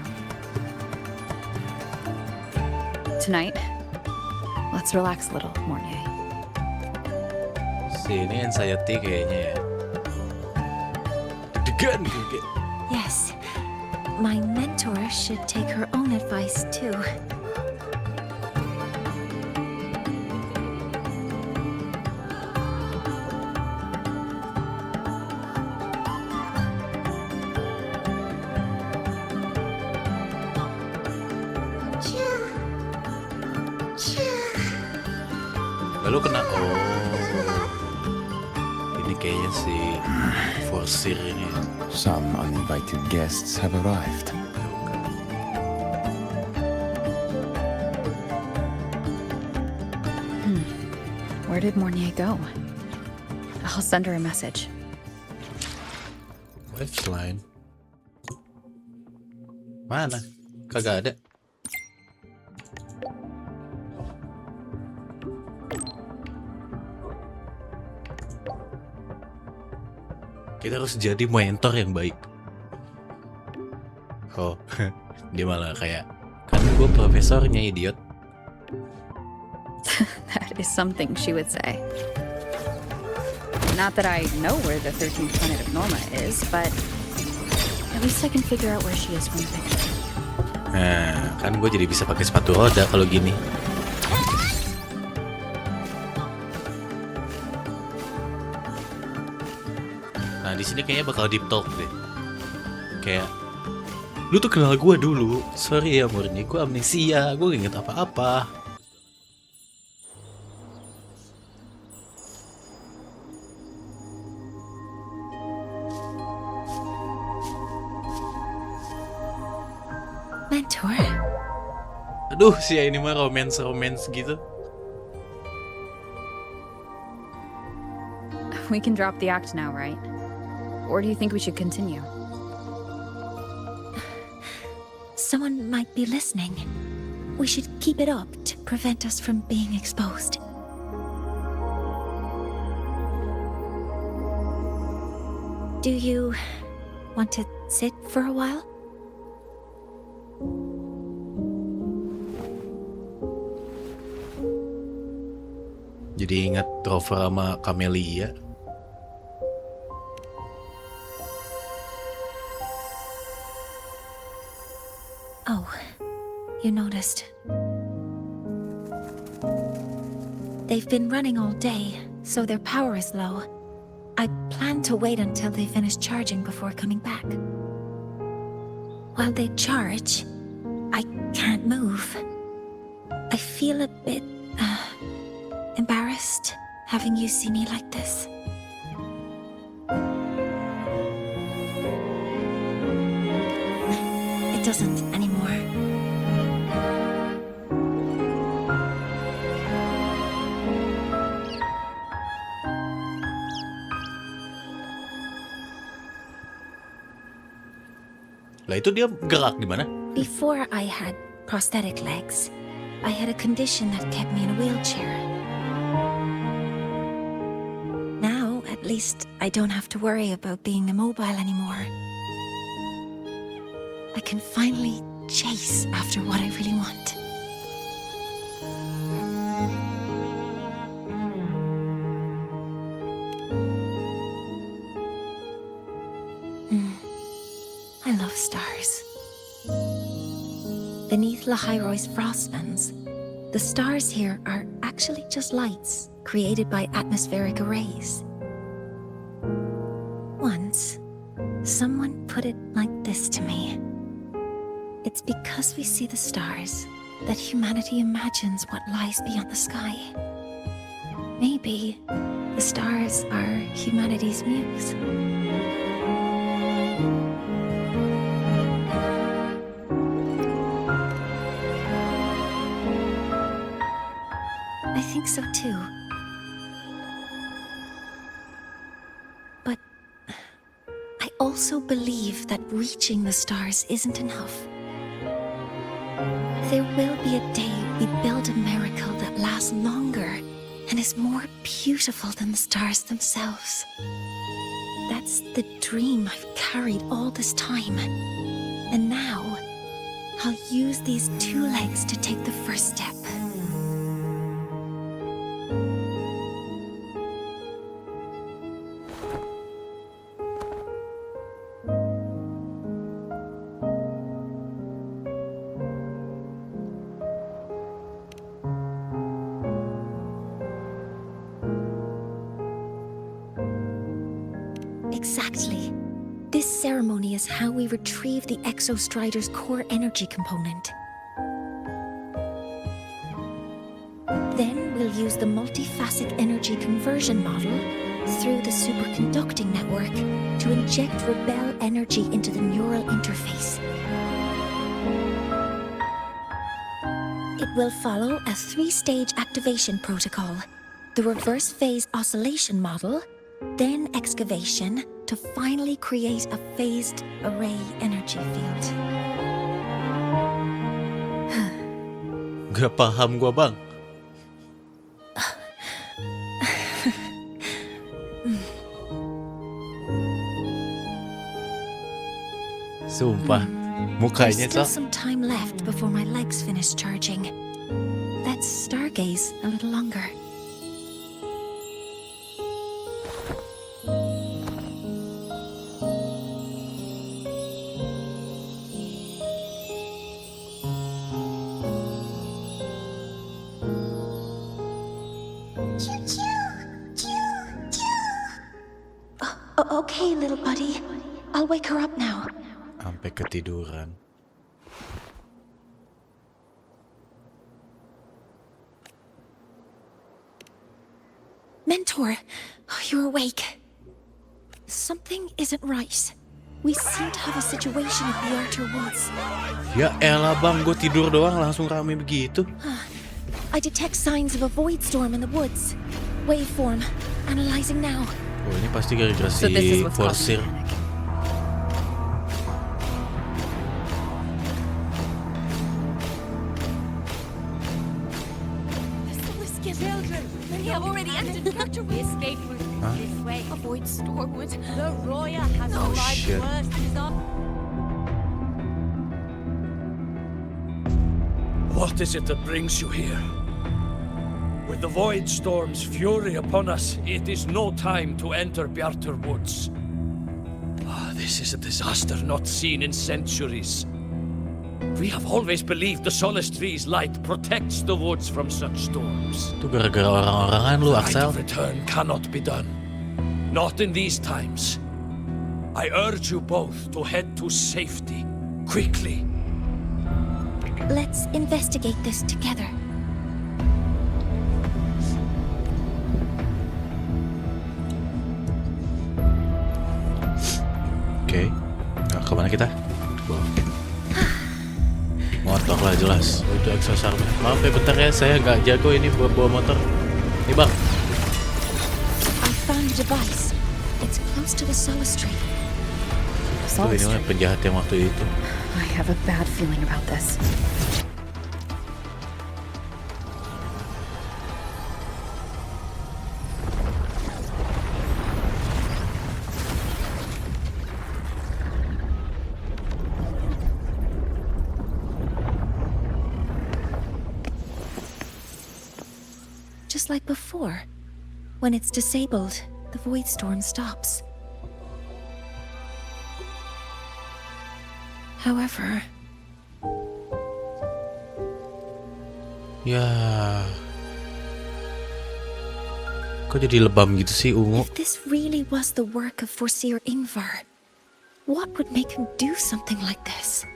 [SPEAKER 7] Tonight, let's relax a little, Mornay.
[SPEAKER 1] Si ini anxiety kayaknya ya. Deg-degan kayak.
[SPEAKER 3] Yes, my mentor should take her own advice too.
[SPEAKER 1] Lalu kena ini kayaknya si Forseer ini.
[SPEAKER 13] Some uninvited guests have arrived.
[SPEAKER 7] Where did Mornier go? I'll send her a message.
[SPEAKER 1] Wave line. Mana? Kagak ada. Kita harus jadi mentor yang baik. Oh, dia malah kayak, kan gue profesornya, idiot.
[SPEAKER 7] That is something she would say. Not that I know where the 13th planet of Norma is, but at least I can figure out where she is from the picture.
[SPEAKER 1] Nah, kan gue jadi bisa pakai sepatu roda kalau gini. Nah, di sini kayaknya bakal deep talk deh. Kayak, lu tuh kenal gue dulu. Sorry ya Murni, gue amnesia, gue gak inget apa-apa.
[SPEAKER 3] Mentor?
[SPEAKER 1] Aduh, si ini mah romance gitu.
[SPEAKER 7] We can drop the act now, right? Or do you think we should continue?
[SPEAKER 3] Someone might be listening. We should keep it up to prevent us from being exposed. Do you want to sit for a while?
[SPEAKER 1] Jadi ingat Rover sama Camellia.
[SPEAKER 3] Oh, you noticed. They've been running all day, so their power is low. I plan to wait until they finish charging before coming back. While they charge, I can't move. I feel a bit embarrassed having you see me like this. It doesn't anymore.
[SPEAKER 1] Lah itu dia gerak gimana?
[SPEAKER 3] Before I had prosthetic legs, I had a condition that kept me in a wheelchair. Now, at least, I don't have to worry about being immobile anymore. I can finally chase after what I really want. I love stars. Beneath Lahairoy's frostlands, the stars here are actually just lights created by atmospheric arrays. Once, someone put it like this to me. It's because we see the stars that humanity imagines what lies beyond the sky. Maybe the stars are humanity's muse. I think so too. But I also believe that reaching the stars isn't enough. There will be a day we build a miracle that lasts longer and is more beautiful than the stars themselves. That's the dream I've carried all this time. And now, I'll use these 2 legs to take the first step. Exactly. This ceremony is how we retrieve the Exostrider's core energy component. Then we'll use the multifaceted energy conversion model through the superconducting network to inject rebel energy into the neural interface. It will follow a 3-stage activation protocol. the reverse phase oscillation model, then excavation to finally create a phased array energy field.
[SPEAKER 1] Gak paham gua, Bang. Sumpah, mukanya
[SPEAKER 3] There's still
[SPEAKER 1] tuh.
[SPEAKER 3] some time left before my legs finish charging. Let's stargaze a little longer. Okay, little buddy. I'll wake her up now.
[SPEAKER 1] Sampai ketiduran.
[SPEAKER 3] Mentor, you're awake. Something isn't right. We seem to have a situation at the Archer Woods.
[SPEAKER 1] Ya elah bang, gue tidur doang langsung rame begitu.
[SPEAKER 3] I detect signs of a void storm in the woods. Waveform. Analyzing now.
[SPEAKER 1] Oh ini pasti gara-gara si Forsir.
[SPEAKER 2] Many have already entered the Archer Woods.
[SPEAKER 11] Escape route this way.
[SPEAKER 2] A void storm would...
[SPEAKER 11] The Roya has
[SPEAKER 1] Oh,
[SPEAKER 11] arrived
[SPEAKER 1] shit.
[SPEAKER 11] first. It is on.
[SPEAKER 12] What is it that brings you here? With the Void Storm's fury upon us, it is no time to enter Bjartur Woods. This is a disaster not seen in centuries. We have always believed the Solace Tree's light protects the woods from such storms.
[SPEAKER 1] Itu gara-gara orang-orangan lu,
[SPEAKER 12] The right
[SPEAKER 1] Axel.
[SPEAKER 12] of return cannot be done. Not in these times. I urge you both to head to safety, quickly.
[SPEAKER 3] Let's investigate this together.
[SPEAKER 1] Oke. Nah, kemana kita? Motor lah jelas. Oh, itu exosarm. Maaf ya bentar ya, saya nggak jago ini buat bawa motor. Nih bang.
[SPEAKER 3] I found a device. It's close to the Solace Tree.
[SPEAKER 1] Tuh ini mah penjahat yang waktu itu.
[SPEAKER 7] I have a bad feeling about this.
[SPEAKER 3] Just like before. When it's disabled, the void storm stops. However,
[SPEAKER 1] Ya. Kok jadi lebam gitu sih ungu?
[SPEAKER 3] if this really was the work of Forseer Ingvar, what would make him do something like this?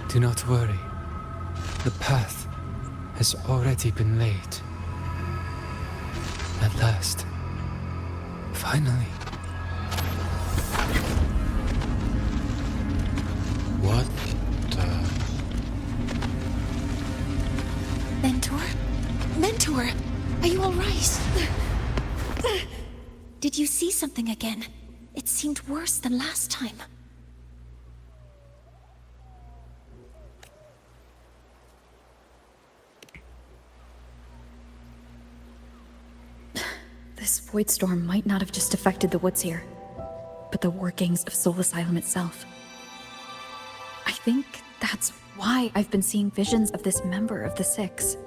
[SPEAKER 6] Do not worry. The path has already been laid. At last. Finally.
[SPEAKER 1] What the...
[SPEAKER 3] Mentor? Mentor! Are you alright? Did you see something again? It seemed worse than last time.
[SPEAKER 7] This void storm might not have just affected the woods here, but the workings of Soul Asylum itself. I think that's why I've been seeing visions of this member of the Six.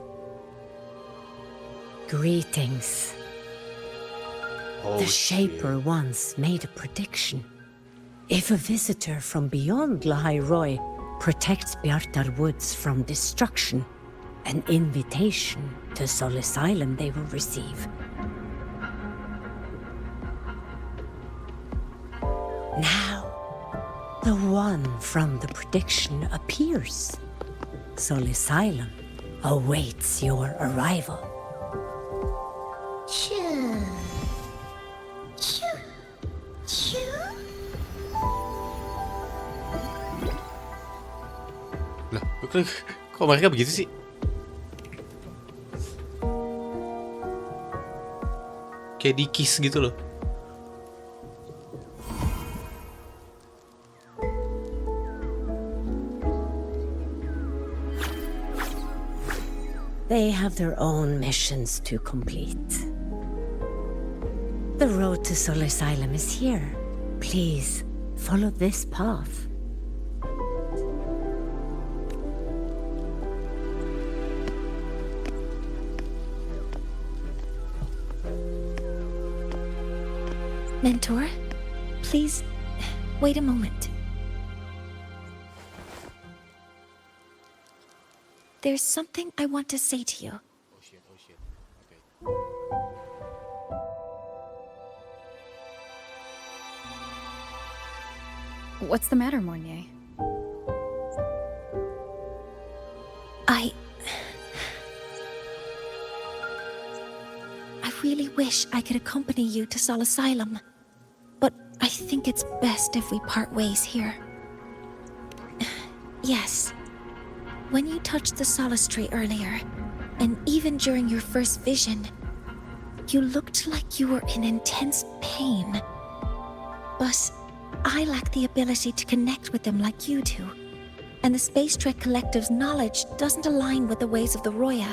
[SPEAKER 11] Greetings. The Shaper once made a prediction. If a visitor from beyond Lahai Roy protects Bjartar Woods from destruction, an invitation to Solace Island they will receive. Now, the one from the prediction appears. Solace Island awaits your arrival.
[SPEAKER 1] Lah, kok mereka begitu sih? Kayak di-kiss gitu loh.
[SPEAKER 11] They have their own missions to complete. The road to Solace Island is here. Please, follow this path.
[SPEAKER 3] Mentor, please wait a moment. There's something I want to say to you.
[SPEAKER 1] Oh shit. Okay.
[SPEAKER 8] What's the matter, Mornier?
[SPEAKER 3] I really wish I could accompany you to Sol Asylum, but I think it's best if we part ways here. Yes, when you touched the Solace Tree earlier, and even during your first vision, you looked like you were in intense pain. But I lack the ability to connect with them like you do, and the Space Trek Collective's knowledge doesn't align with the ways of the Roya.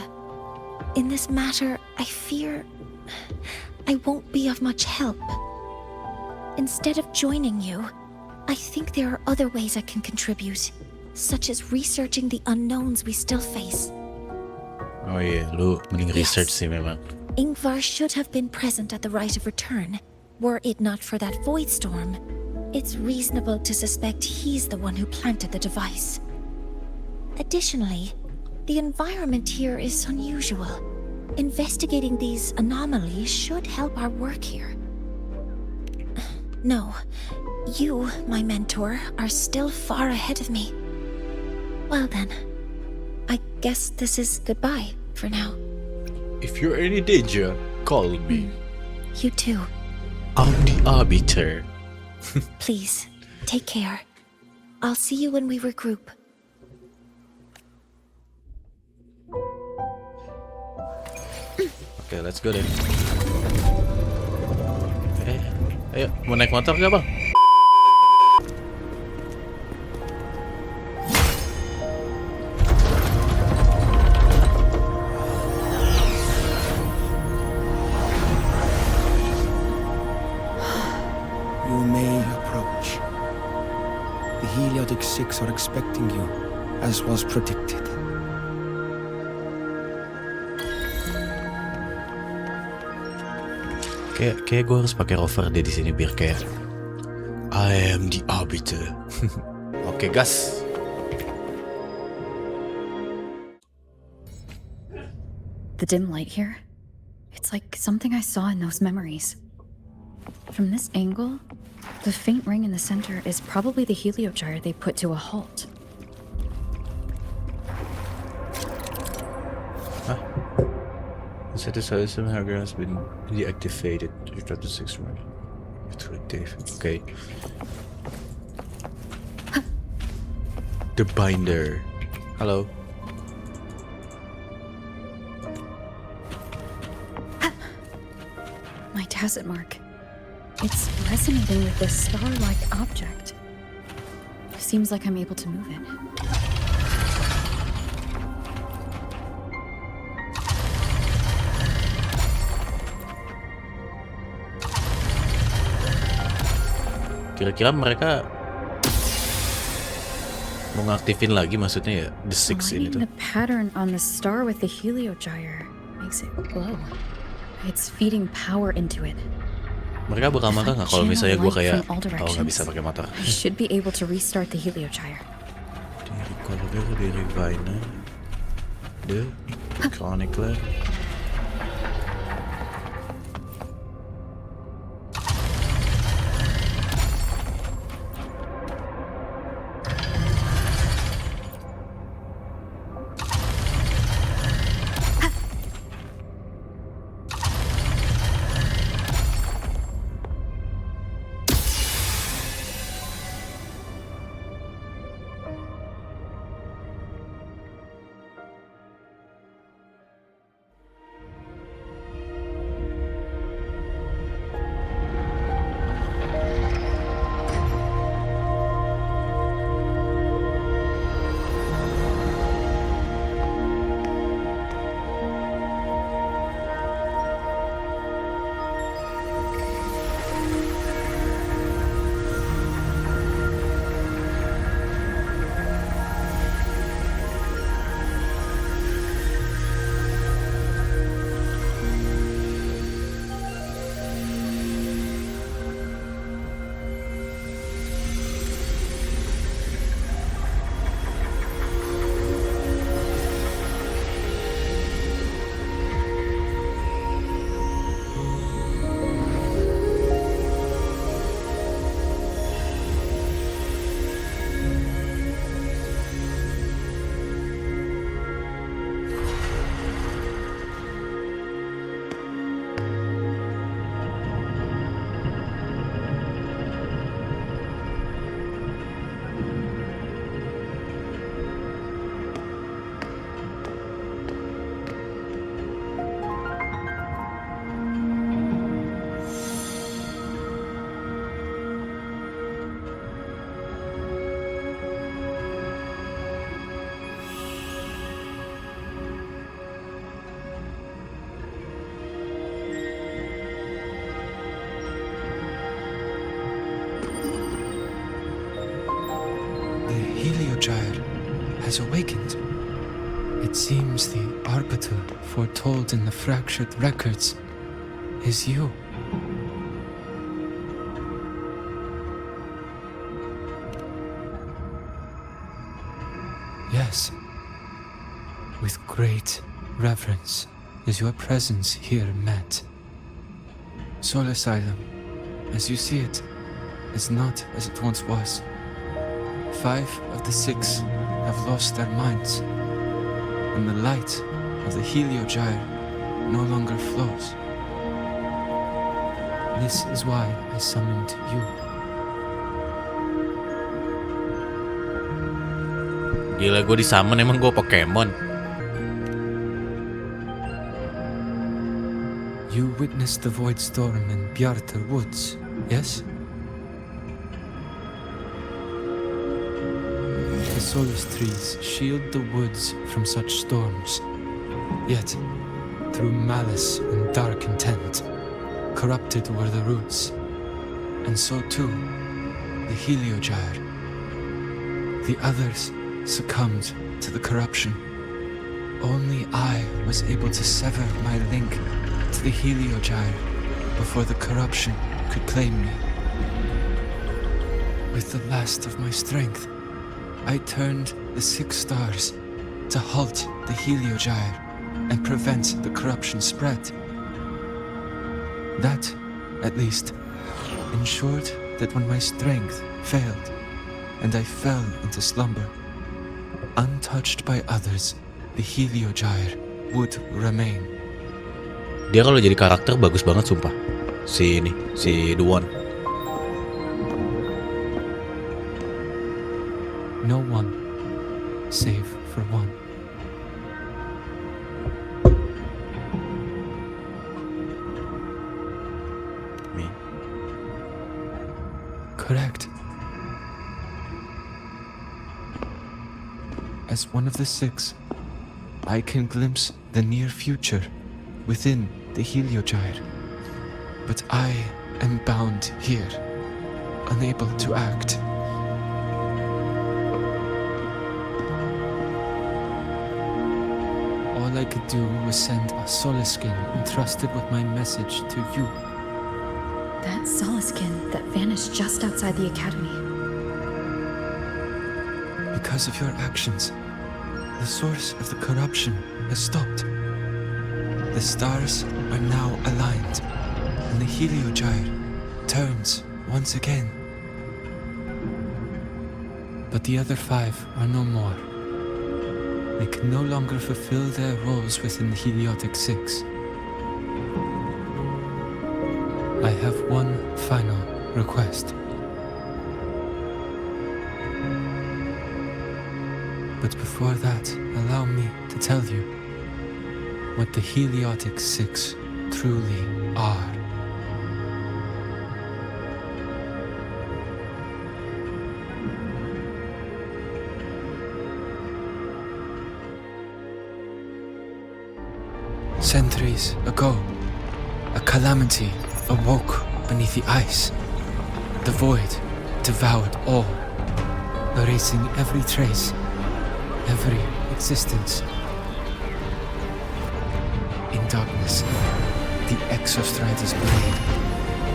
[SPEAKER 3] In this matter, I fear I won't be of much help. Instead of joining you, I think there are other ways I can contribute, such as researching the unknowns we still face.
[SPEAKER 1] Oh iya, lu mending research sih memang.
[SPEAKER 3] Ingvar should have been present at the rite of return. Were it not for that void storm, it's reasonable to suspect he's the one who planted the device. Additionally, the environment here is unusual. Investigating these anomalies should help our work here. No, you, my mentor, are still far ahead of me. Well then, I guess this is goodbye for now.
[SPEAKER 1] If you're in any danger, call me.
[SPEAKER 3] You too.
[SPEAKER 1] I'm the arbiter.
[SPEAKER 3] Please, take care. I'll see you when we regroup.
[SPEAKER 1] Oke, let's go deh. Ayo, mau naik motor gak bang?
[SPEAKER 13] You may approach. The Heliotic Six are expecting you, as was predicted.
[SPEAKER 1] Kayak gue harus pakai rover deh di sini biar kayak I am the arbiter. Oke, gas.
[SPEAKER 8] The dim light here, it's like something I saw in those memories. From this angle, the faint ring in the center is probably the heliogyre they put to a halt.
[SPEAKER 1] Huh? The synthesizer has been deactivated. You got the 6 right. Okay. The binder. Hello.
[SPEAKER 8] My tacit mark. It's resonating with this star-like object. Seems like I'm able to move it.
[SPEAKER 1] Kira-kira mereka mau ngaktifin lagi maksudnya ya the six ini tuh.
[SPEAKER 8] The pattern on the star with the heliogyre makes it glow. It's feeding power into it.
[SPEAKER 1] Mereka bakal marah nggak kalau misalnya gue kayak nggak bisa pakai motor?
[SPEAKER 8] I should be able to restart the heliogyre.
[SPEAKER 1] The Holger the Refiner, the Chronicler.
[SPEAKER 6] Has awakened. It seems the arbiter foretold in the fractured records is you. Yes. With great reverence is your presence here met. Soul Asylum, as you see it, is not as it once was. 5 of the 6 have lost their minds, and the light of the Heliogyre no longer flows. This is why I summoned you.
[SPEAKER 1] Gila, gue disummon, emang gue Pokemon.
[SPEAKER 6] You witnessed the void storm in Bjartar Woods, yes? The Solus trees shield the woods from such storms. Yet, through malice and dark intent, corrupted were the roots. And so too, the Heliogyre. The others succumbed to the corruption. Only I was able to sever my link to the Heliogyre before the corruption could claim me. With the last of my strength, I turned the 6 stars to halt the Heliogyre and prevent the corruption spread. That, at least, ensured that when my strength failed and I fell into slumber, untouched by others, the Heliogyre would remain.
[SPEAKER 1] Dia kalau jadi karakter bagus banget sumpah. Si The One.
[SPEAKER 6] No one, save for one.
[SPEAKER 1] Me.
[SPEAKER 6] Correct. As one of the 6, I can glimpse the near future within the Heliogyre. But I am bound here, unable to act. All I could do was send a Solaskin entrusted with my message to you.
[SPEAKER 7] That Solaskin that vanished just outside the academy.
[SPEAKER 6] Because of your actions, the source of the corruption has stopped. The stars are now aligned, and the Heliogyre turns once again. But the other 5 are no more. They can no longer fulfill their roles within the Heliotic 6. I have one final request. But before that, allow me to tell you what the Heliotic 6 truly are. Centuries ago, a calamity awoke beneath the ice. The void devoured all, erasing every trace, every existence. In darkness, the Exostrider's blade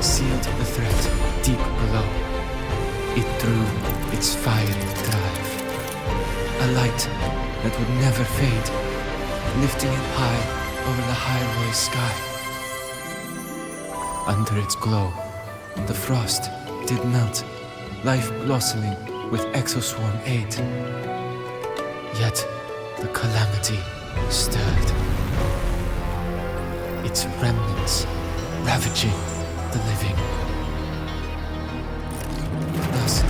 [SPEAKER 6] sealed the threat deep below. It drew its fiery drive, a light that would never fade, lifting it high over the highway sky. Under its glow, the frost did melt, life blossoming with exoswarm aid. Yet the calamity stirred, its remnants ravaging the living. Thus,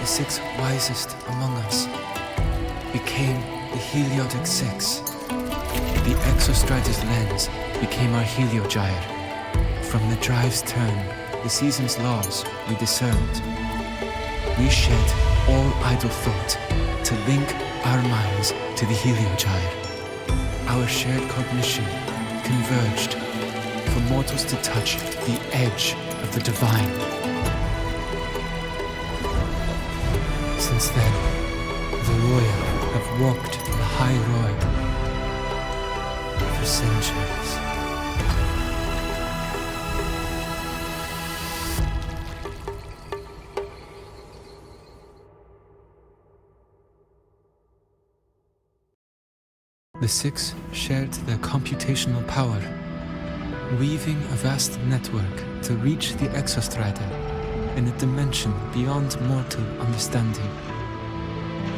[SPEAKER 6] the 6 wisest among us became the Heliotic 6. The Exostrider's lens became our Heliogyre. From the drive's turn, the season's laws we discerned. We shed all idle thought to link our minds to the Heliogyre. Our shared cognition converged for mortals to touch the edge of the divine. Since then, the royal have walked the high road for centuries. The 6 shared their computational power, weaving a vast network to reach the Exostrider in a dimension beyond mortal understanding.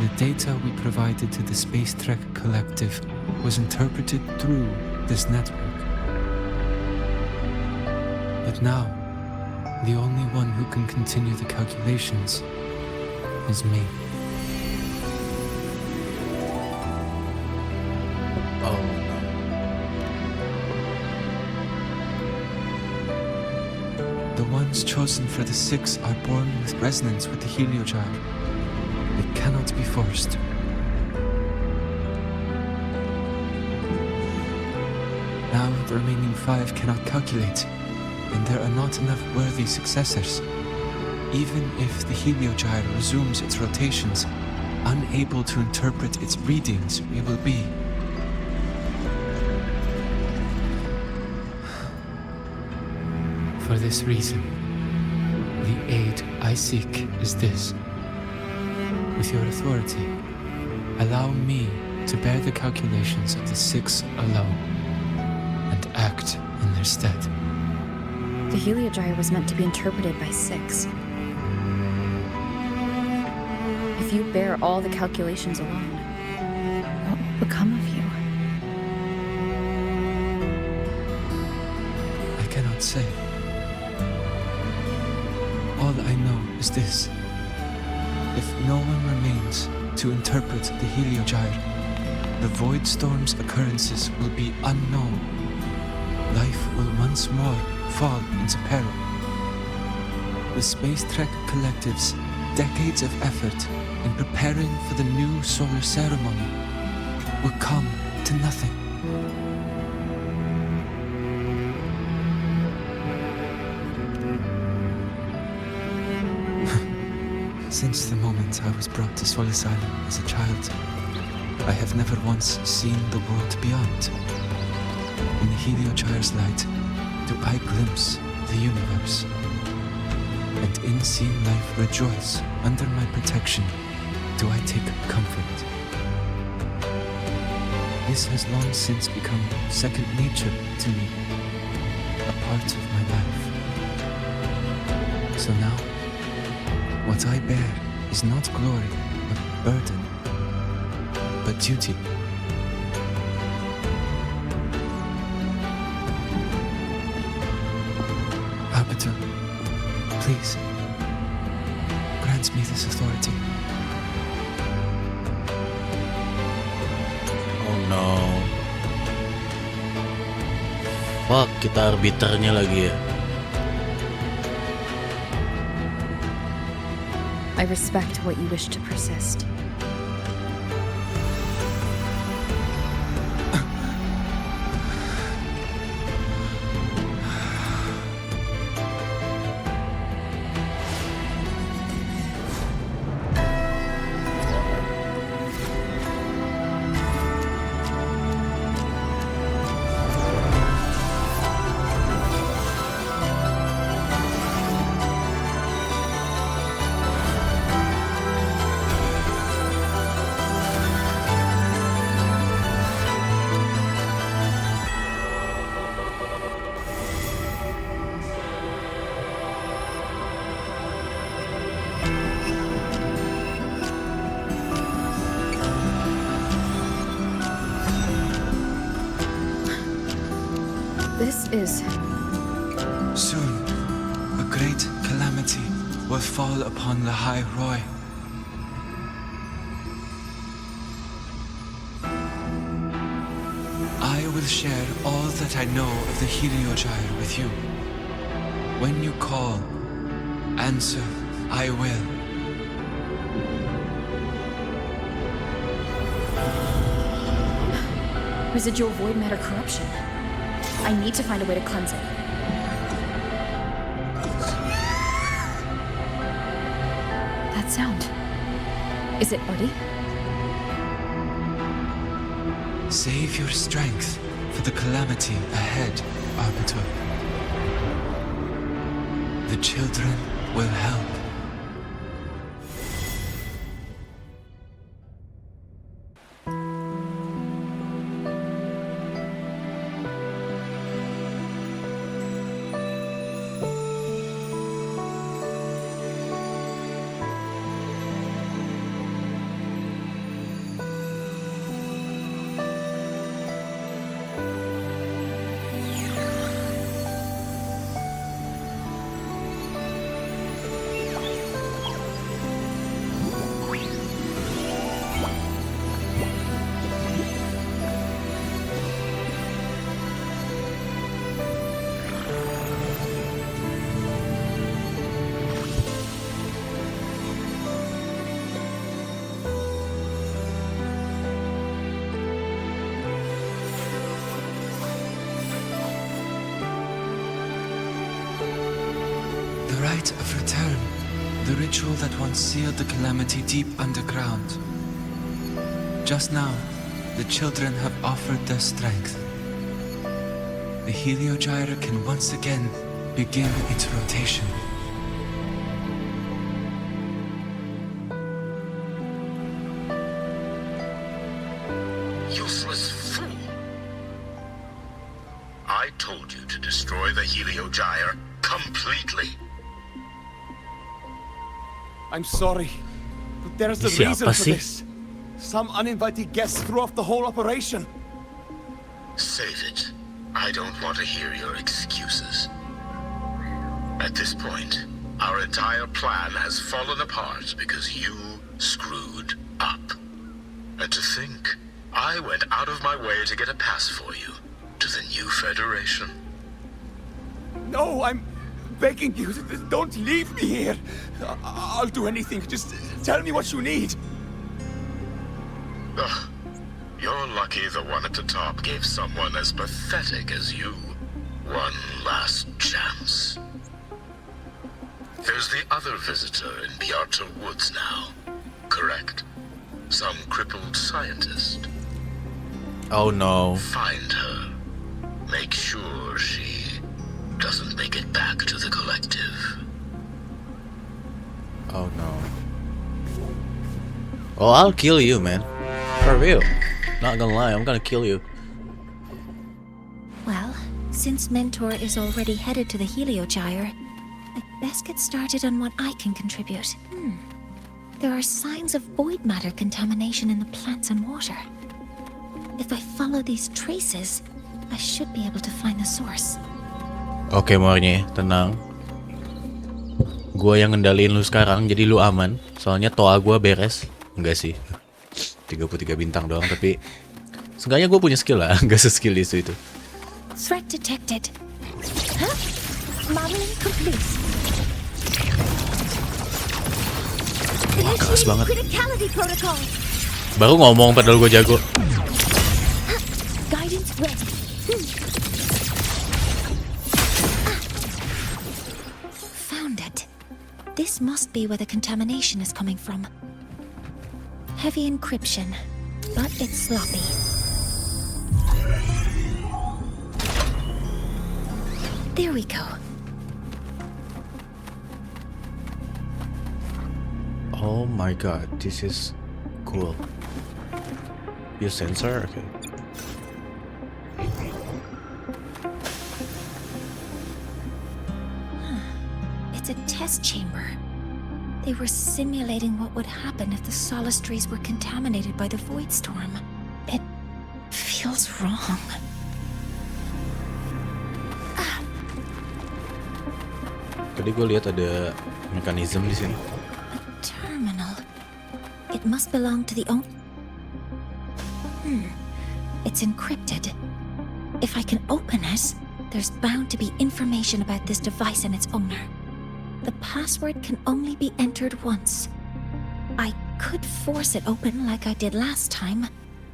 [SPEAKER 6] The data we provided to the Space Trek Collective was interpreted through this network. But now, the only one who can continue the calculations is me. The ones chosen for the 6 are born with resonance with the Heliogyre. It cannot be forced. Now the remaining 5 cannot calculate, and there are not enough worthy successors. Even if the Heliogyre resumes its rotations, unable to interpret its readings, we will be. For this reason, the aid I seek is this. With your authority, allow me to bear the calculations of the 6 alone, and act in their stead.
[SPEAKER 8] The Heliogyre was meant to be interpreted by 6. If you bear all the calculations alone, what will become of you?
[SPEAKER 6] I cannot say. All I know is this. If no one remains to interpret the Heliogyre, the Void Storm's occurrences will be unknown. Life will once more fall into peril. The Space Trek Collective's decades of effort in preparing for the new solar ceremony will come to nothing. Since the moment I was brought to Solace Island as a child, I have never once seen the world beyond. In the Heliogyre's light, do I glimpse the universe, and in seeing life rejoice under my protection, do I take comfort. This has long since become second nature to me, a part of my life. So now, what I bear is not glory, but burden, but duty. Arbiter, please, grant me this authority.
[SPEAKER 1] Oh no. Fuck, kita arbiternya lagi ya.
[SPEAKER 8] I respect what you wish to persist. This is...
[SPEAKER 6] Soon, a great calamity will fall upon the High Roy. I will share all that I know of the Heliogyre with you. When you call, answer, I will.
[SPEAKER 8] Residual void matter corruption. I need to find a way to cleanse it. That sound. Is it Buddy?
[SPEAKER 6] Save your strength for the calamity ahead, Arbiter. The children will help. The rite of return, the ritual that once sealed the calamity deep underground. Just now, the children have offered their strength. The Heliogyre can once again begin its rotation.
[SPEAKER 14] Useless fool! I told you to destroy the Heliogyre completely.
[SPEAKER 15] I'm sorry, but there's a reason for this. Some uninvited guests threw off the whole operation.
[SPEAKER 14] Save it. I don't want to hear your excuses. At this point, our entire plan has fallen apart because you screwed up. And to think, I went out of my way to get a pass for you to the new Federation.
[SPEAKER 15] No, I'm begging you, don't leave me here. I'll do anything, just tell me what you need.
[SPEAKER 14] Ugh. You're lucky the one at the top gave someone as pathetic as you one last chance. There's the other visitor in Bjarta Woods now, correct? Some crippled scientist.
[SPEAKER 1] Oh no.
[SPEAKER 14] Find her. Make sure she doesn't make it back to the collective.
[SPEAKER 1] Oh no. Oh, I'll kill you, man. For real. Not gonna lie, I'm gonna kill you.
[SPEAKER 3] Well, since Mentor is already headed to the Heliogyre, I'd best get started on what I can contribute. There are signs of void matter contamination in the plants and water. If I follow these traces, I should be able to find the source.
[SPEAKER 1] Oke, Mornye, tenang. Gua yang ngendaliin lu sekarang, jadi lu aman. Soalnya toa gua beres. Enggak sih. 33 bintang doang, tapi seenggaknya gue punya skill lah. Enggak se-skill itu.
[SPEAKER 3] Threat detected. Huh? Modeling complete.
[SPEAKER 1] Wah, keras banget.
[SPEAKER 3] Criticality protocol.
[SPEAKER 1] Baru ngomong padahal gue jago.
[SPEAKER 3] Guidance ready. Found it. This must be where the contamination is coming from. Heavy encryption, but it's sloppy. There we go.
[SPEAKER 1] Oh my god, this is cool. Your sensor? Okay.
[SPEAKER 3] It's a test chamber. They were simulating what would happen if the Solace trees were contaminated by the void storm. It feels wrong.
[SPEAKER 1] Tadi gue lihat ada mekanisme di sini.
[SPEAKER 3] Terminal. It must belong to the owner. It's encrypted. If I can open it, there's bound to be information about this device and its owner. The password can only be entered once. I could force it open like I did last time,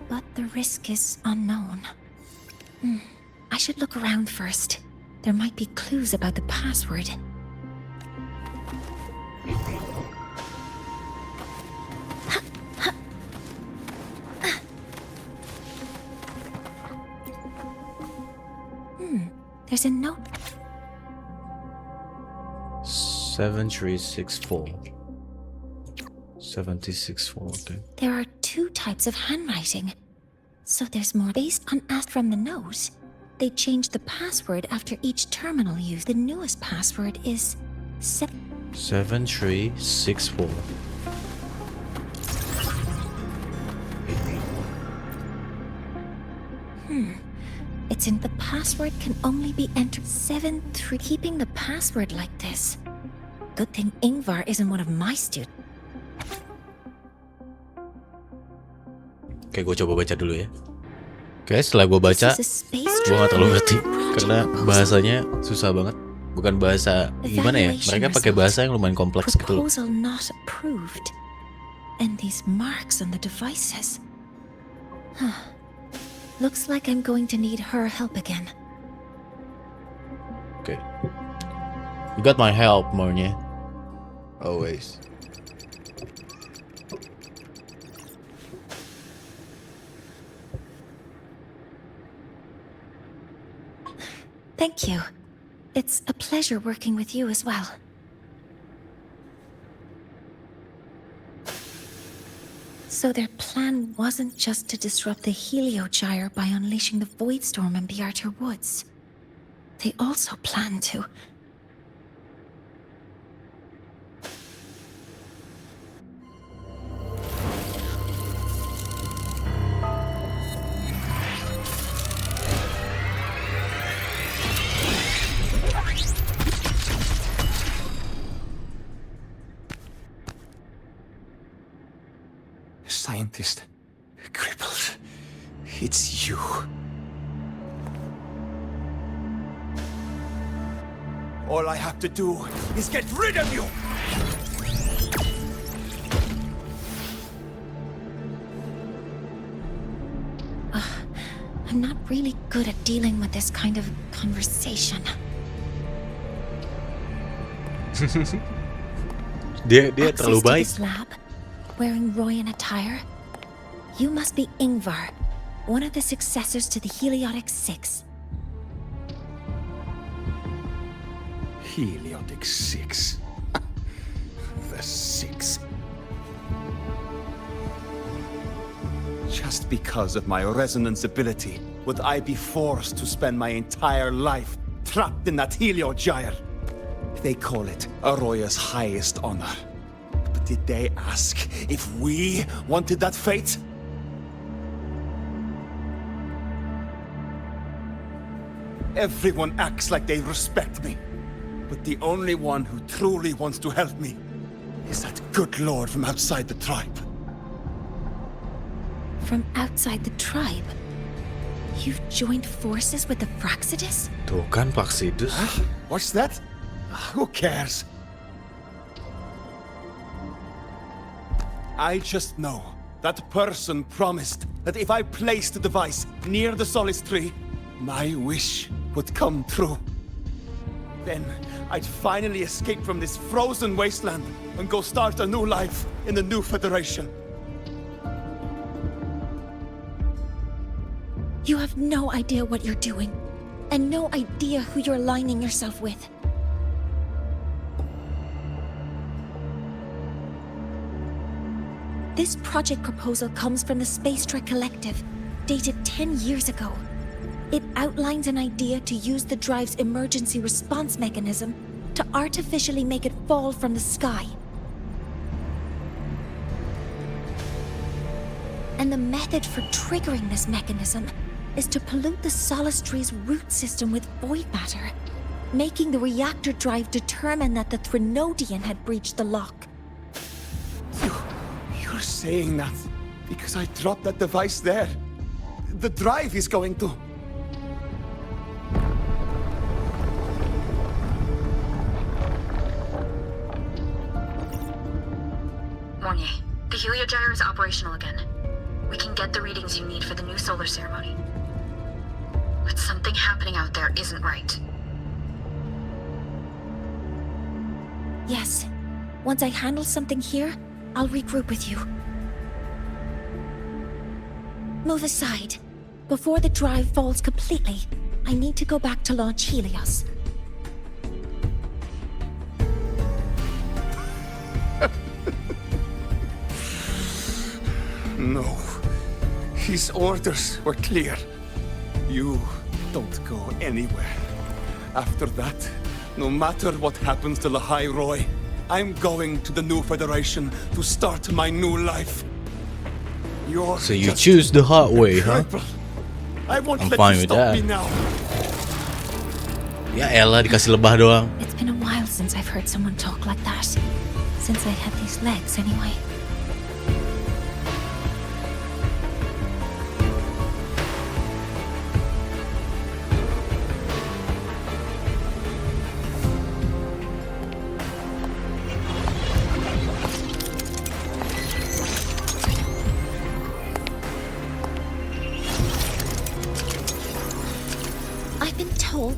[SPEAKER 3] but the risk is unknown. I should look around first. There might be clues about the password. There's a note.
[SPEAKER 1] 7364. 764, okay.
[SPEAKER 3] There are two types of handwriting. So there's more based on asked from the note. They changed the password after each terminal use. The newest password is
[SPEAKER 1] 7364.
[SPEAKER 3] It's in the password can only be entered 73. Keeping the password like this. Good thing Ingvar isn't one of my students.
[SPEAKER 1] Oke, gue coba baca dulu ya. Oke, setelah gue baca, gue gak terlalu ngerti karena bahasanya susah banget. Bukan bahasa gimana ya? Mereka pakai bahasa yang lumayan kompleks gitu loh.
[SPEAKER 3] Proposal not approved. And these marks on the devices. Looks like I'm going to need her help again.
[SPEAKER 1] Okay. You got my help, Mornye. Always.
[SPEAKER 3] Thank you. It's a pleasure working with you as well. So their plan wasn't just to disrupt the Heliogyre by unleashing the void storm in Bjartar Woods. They also planned to...
[SPEAKER 15] Scientist. Crippled. It's you. All I have to do is get rid of you!
[SPEAKER 3] I'm not really good at dealing with this kind of conversation.
[SPEAKER 1] Dia terlalu baik.
[SPEAKER 3] This lab, wearing Royan attire. You must be Ingvar, one of the successors to the Heliotic Six.
[SPEAKER 15] Heliotic Six. The Six. just because of my resonance ability would I be forced to spend my entire life trapped in that Helio gyre. They call it Arroya's highest honor. But did they ask if we wanted that fate? Everyone acts like they respect me, but the only one who truly wants to help me is that good lord from outside the tribe.
[SPEAKER 3] From outside the tribe? You've joined forces with the Fraxidus?
[SPEAKER 1] Tuh kan Fraxidus.
[SPEAKER 15] Huh? What's that? Who cares? I just know that person promised that if I placed the device near the Solace Tree, my wish would come true. Then I'd finally escape from this frozen wasteland and go start a new life in the new Federation.
[SPEAKER 3] You have no idea what you're doing, and no idea who you're aligning yourself with. This project proposal comes from the Space Trek Collective, dated 10 years ago. It outlines an idea to use the drive's emergency response mechanism to artificially make it fall from the sky. And the method for triggering this mechanism is to pollute the Solace Tree's root system with void matter, making the reactor drive determine that the Threnodian had breached the lock.
[SPEAKER 15] You're saying that because I dropped that device there? The drive is going to...
[SPEAKER 7] Mornier, the heliogyre is operational again. We can get the readings you need for the new solar ceremony. But something happening out there isn't right.
[SPEAKER 3] Yes. Once I handle something here, I'll regroup with you. Move aside. Before the drive falls completely, I need to go back to launch Helios.
[SPEAKER 15] No. His orders were clear. You don't go anywhere. After that, no matter what happens to Lahai Roy, I'm going to the new Federation to start my new life. You're
[SPEAKER 1] So you choose the hard way, huh?
[SPEAKER 15] I won't
[SPEAKER 1] I'm
[SPEAKER 15] let
[SPEAKER 1] fine
[SPEAKER 15] you
[SPEAKER 1] with
[SPEAKER 15] stop
[SPEAKER 1] that.
[SPEAKER 15] me now.
[SPEAKER 1] Ya elah, dikasih lebah doang.
[SPEAKER 3] It's been a while since I've heard someone talk like that. Since I had these legs, anyway.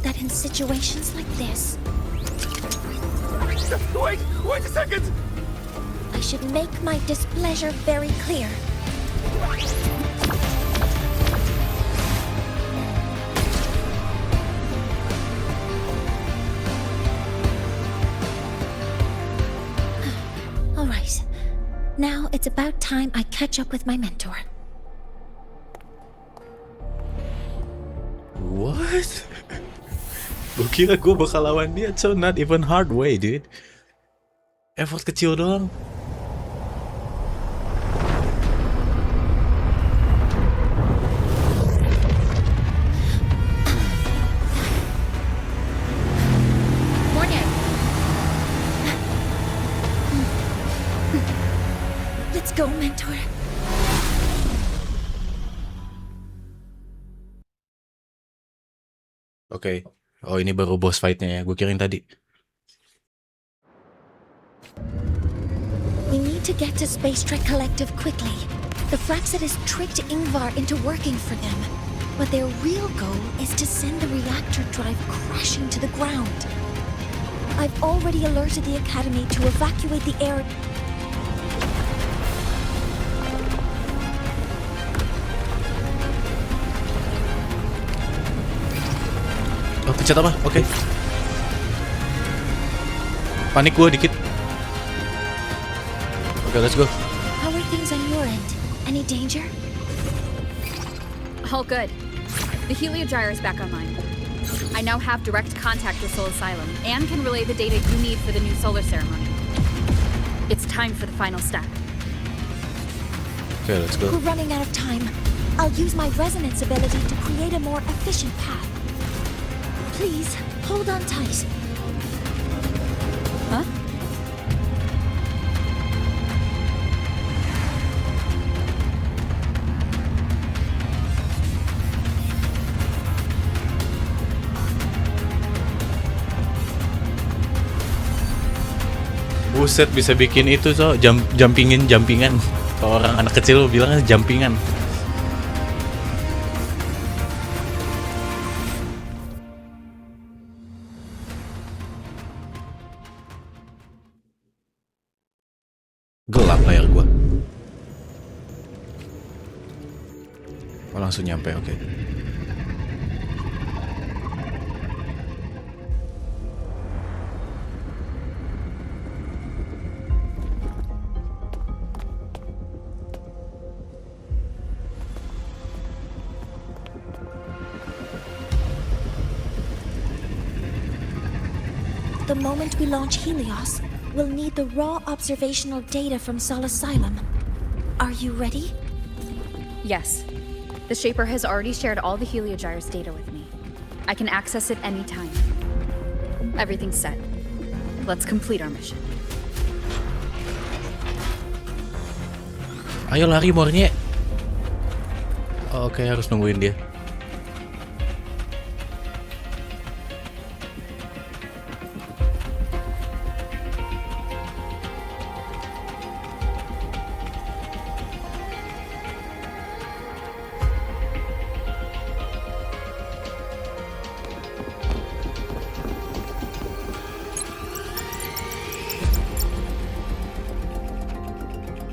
[SPEAKER 3] That in situations like this...
[SPEAKER 15] Wait a second!
[SPEAKER 3] I should make my displeasure very clear. All right. Now it's about time I catch up with my mentor.
[SPEAKER 1] What? Gue kira gue bakal lawan dia, so not even hard way, dude. Effort kecil doang.
[SPEAKER 3] Morning. Let's go, mentor.
[SPEAKER 1] Oke. Oh, ini baru boss fight-nya ya. Gue kirain tadi.
[SPEAKER 3] We need to get to Space Trek Collective quickly. The Fraxidus tricked Ingvar into working for them, but their real goal is to send the reactor drive crashing to the ground. I've already alerted the Academy to evacuate the air.
[SPEAKER 1] Oh, pencet apa? Oke. Panik gue dikit. Oke, let's go.
[SPEAKER 3] How are things on your end? Any danger?
[SPEAKER 8] All good. The Heliogyre is back online. I now have direct contact with Soul Asylum and can relay the data you need for the new solar ceremony. It's time for the final step.
[SPEAKER 1] Okay, let's go.
[SPEAKER 3] We're running out of time. I'll use my resonance ability to create a more efficient path. Please, hold on tight.
[SPEAKER 8] Huh?
[SPEAKER 1] Buset, bisa bikin itu so, jumpingan. Kalau orang anak kecil bilangnya jumpingan. Gelap layar gua. Oh, langsung nyampe, oke.
[SPEAKER 3] The moment we launch Helios, we'll need the raw observational data from Sol Asylum. Are you ready?
[SPEAKER 8] Yes. The Shaper has already shared all the Heliogyre's data with me. I can access it anytime. Everything's set. Let's complete our mission.
[SPEAKER 1] Ayo lari, Mornye. Oke, harus nungguin dia.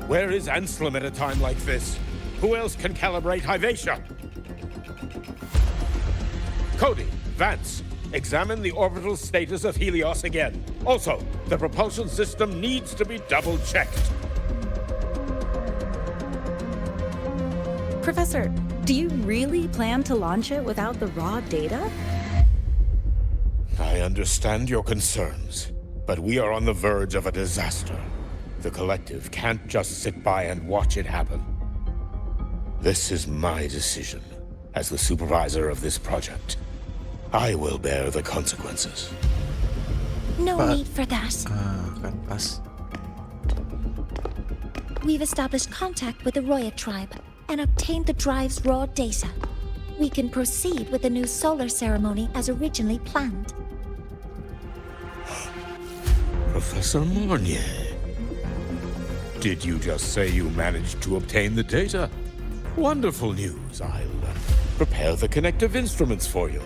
[SPEAKER 12] Where is Anselm at a time like this? Who else can calibrate Hyvatia? Cody, Vance, examine the orbital status of Helios again. Also, the propulsion system needs to be double-checked.
[SPEAKER 16] Professor, do you really plan to launch it without the raw data?
[SPEAKER 12] I understand your concerns, but we are on the verge of a disaster. The collective can't just sit by and watch it happen. This is my decision as the supervisor of this project. I will bear the consequences.
[SPEAKER 3] No need for that.
[SPEAKER 1] Kan pas.
[SPEAKER 3] We've established contact with the Roya tribe and obtained the drive's raw data. We can proceed with the new solar ceremony as originally planned.
[SPEAKER 12] Professor Mornier, did you just say you managed to obtain the data? Wonderful news. I'll prepare the connective instruments for you.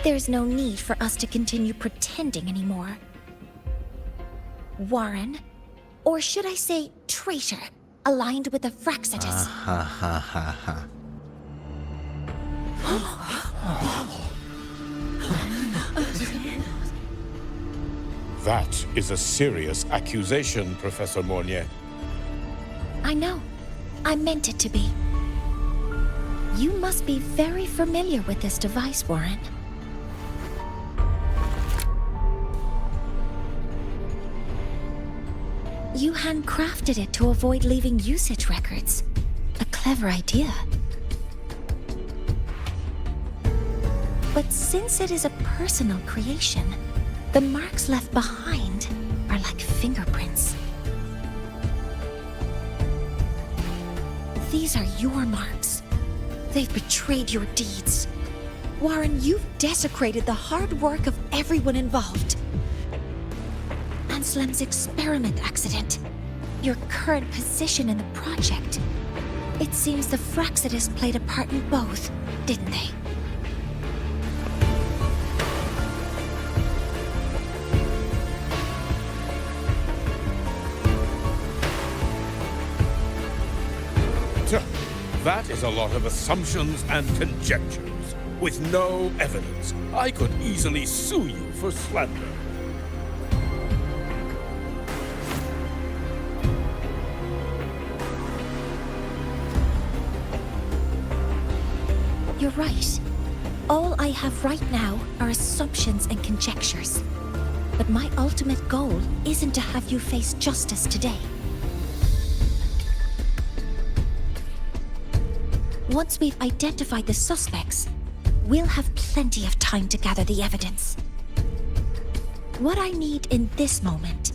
[SPEAKER 3] There's no need for us to continue pretending anymore. Warren, or should I say traitor, aligned with the Fraxitus.
[SPEAKER 12] That is a serious accusation, Professor Mornier.
[SPEAKER 3] I know. I meant it to be. You must be very familiar with this device, Warren. You handcrafted it to avoid leaving usage records. A clever idea. But since it is a personal creation, the marks left behind are like fingerprints. These are your marks. They've betrayed your deeds. Warren, you've desecrated the hard work of everyone involved. Anselm's experiment accident, your current position in the project. It seems the Fraxitus played a part in both, didn't they?
[SPEAKER 12] That is a lot of assumptions and conjectures, with no evidence. I could easily sue you for slander.
[SPEAKER 3] You're right. All I have right now are assumptions and conjectures. But my ultimate goal isn't to have you face justice today. Once we've identified the suspects, we'll have plenty of time to gather the evidence. What I need in this moment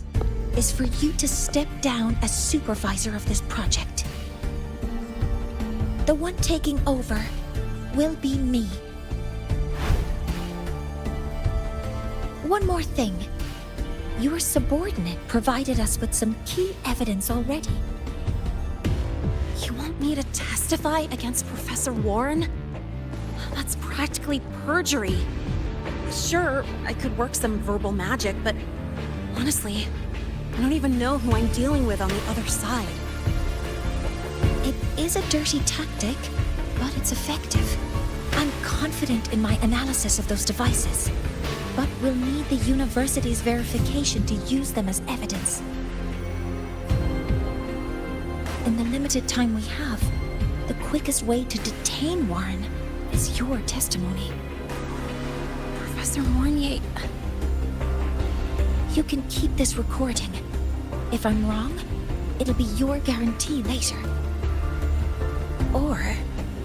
[SPEAKER 3] is for you to step down as supervisor of this project. The one taking over will be me. One more thing. Your subordinate provided us with some key evidence already.
[SPEAKER 2] You want me to testify against Professor Warren? That's practically perjury. Sure, I could work some verbal magic, but honestly, I don't even know who I'm dealing with on the other side.
[SPEAKER 3] It is a dirty tactic, but it's effective. I'm confident in my analysis of those devices, but we'll need the university's verification to use them as evidence. In the limited time we have, the quickest way to detain Warren is your testimony.
[SPEAKER 2] Professor Mornier...
[SPEAKER 3] You can keep this recording. If I'm wrong, it'll be your guarantee later. Or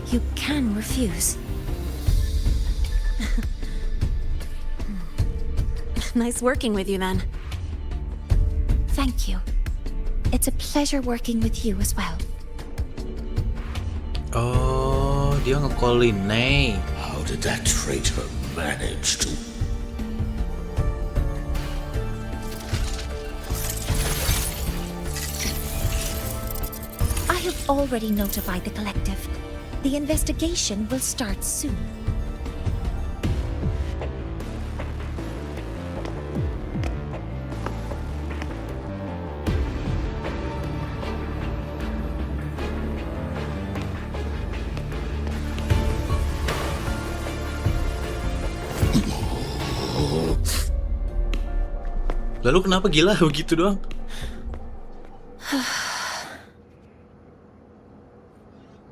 [SPEAKER 3] you can refuse.
[SPEAKER 2] Nice working with you then.
[SPEAKER 3] Thank you. It's a pleasure working with you as well.
[SPEAKER 1] Oh, dia nge-callin Nay.
[SPEAKER 14] How did that traitor manage to...
[SPEAKER 3] I have already notified the collective. The investigation will start soon.
[SPEAKER 1] Lalu kenapa gila begitu doang?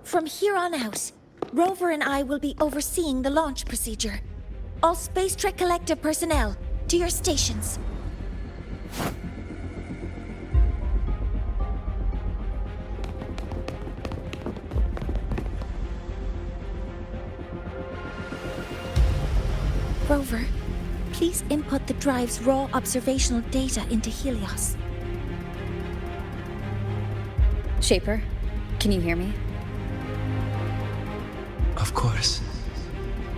[SPEAKER 3] From here on out, Rover and I will be overseeing the launch procedure. All Space Trek Collective personnel, to your stations. Rover, please input the drive's raw observational data into Helios.
[SPEAKER 8] Shaper, can you hear me?
[SPEAKER 6] Of course.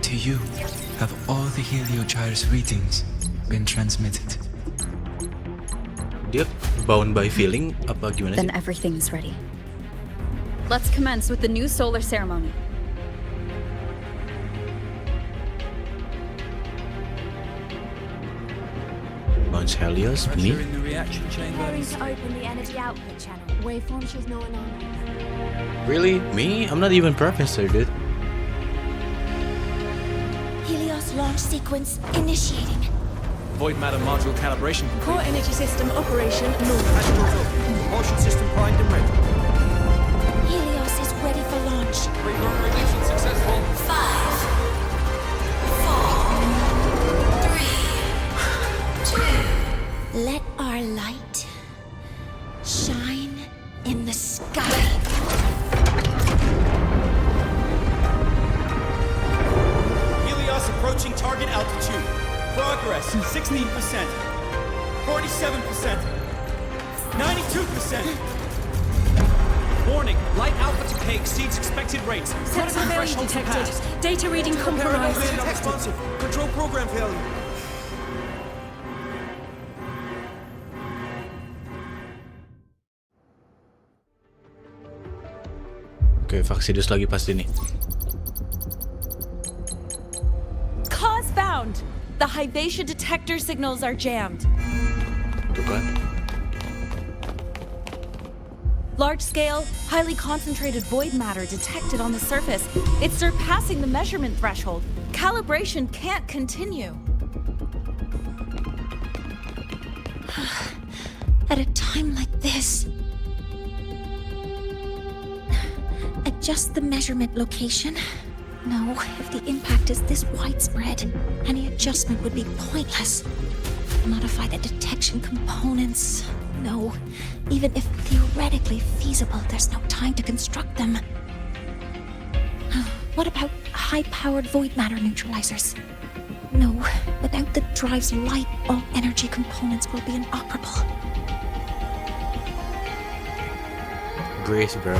[SPEAKER 6] To you, have all the Heliogyre's readings been transmitted?
[SPEAKER 1] Dia bound by feeling apa gimana
[SPEAKER 8] Then
[SPEAKER 1] sih?
[SPEAKER 8] everything's ready. Let's commence with the new solar ceremony.
[SPEAKER 1] Launch Helios, me?
[SPEAKER 9] Pressure in the reaction chamber.
[SPEAKER 2] Preparing to open the energy output channel. Waveform she's known on.
[SPEAKER 1] Really? Me? I'm not even professor, dude.
[SPEAKER 3] Helios launch sequence initiating.
[SPEAKER 9] Void matter module calibration.
[SPEAKER 10] Core energy system operation normal.
[SPEAKER 9] Controls up. Propulsion system primed and ready.
[SPEAKER 3] Helios is ready for launch.
[SPEAKER 9] Reignition successful.
[SPEAKER 3] 5, 4, 3, 2. Let our light shine in the sky.
[SPEAKER 17] Helios approaching target altitude. Progress 16%, 47%, 92%. Warning, light alpha decay exceeds expected rates.
[SPEAKER 10] Sensor failure
[SPEAKER 17] Threshold
[SPEAKER 10] detected.
[SPEAKER 17] surpassed.
[SPEAKER 10] Data reading compromised.
[SPEAKER 17] Responsive. Control program failure.
[SPEAKER 1] Oke, Vaksidus lagi pasti nih.
[SPEAKER 2] Cause found! The Hyvatia detector signals are jammed.
[SPEAKER 1] Tuh kan.
[SPEAKER 2] Large-scale, highly concentrated void matter detected on the surface. It's surpassing the measurement threshold. Calibration can't continue.
[SPEAKER 3] At a time like this, adjust the measurement location. No, if the impact is this widespread, any adjustment would be pointless. Modify the detection components. No, even if theoretically feasible, there's no time to construct them. What about high-powered void matter neutralizers? No, without the drive's light, all energy components will be inoperable.
[SPEAKER 1] Grace, bro.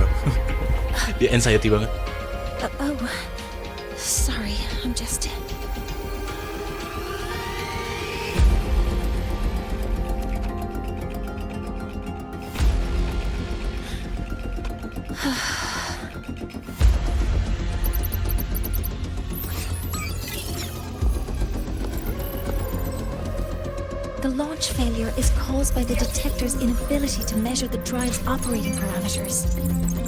[SPEAKER 1] Dia anxiety banget.
[SPEAKER 3] Oh, sorry, I'm just... The launch failure is caused by the detector's inability to measure the drive's operating parameters.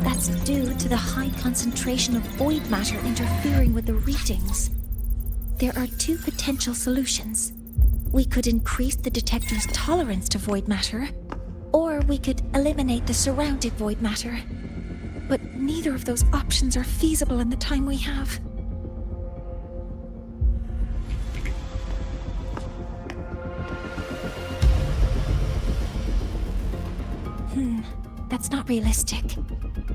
[SPEAKER 3] That's due to the high concentration of void matter interfering with the readings. There are two potential solutions. We could increase the detector's tolerance to void matter, or we could eliminate the surrounding void matter. But neither of those options are feasible in the time we have. That's not realistic.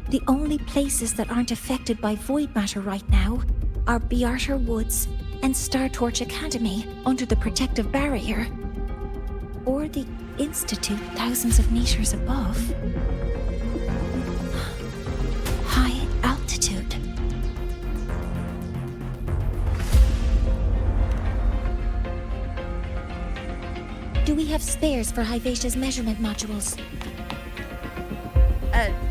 [SPEAKER 3] The only places that aren't affected by void matter right now are Bearter Woods and Star Torch Academy under the protective barrier, or the Institute thousands of meters above. High altitude. Do we have spares for Hivacia's measurement modules?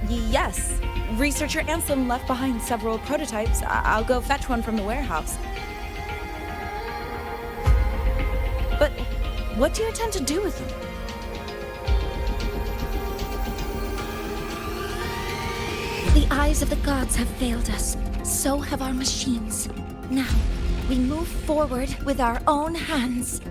[SPEAKER 16] Yes. Researcher Anselm left behind several prototypes. I'll go fetch one from the warehouse. But what do you intend to do with them?
[SPEAKER 3] The eyes of the gods have failed us. So have our machines. Now, we move forward with our own hands.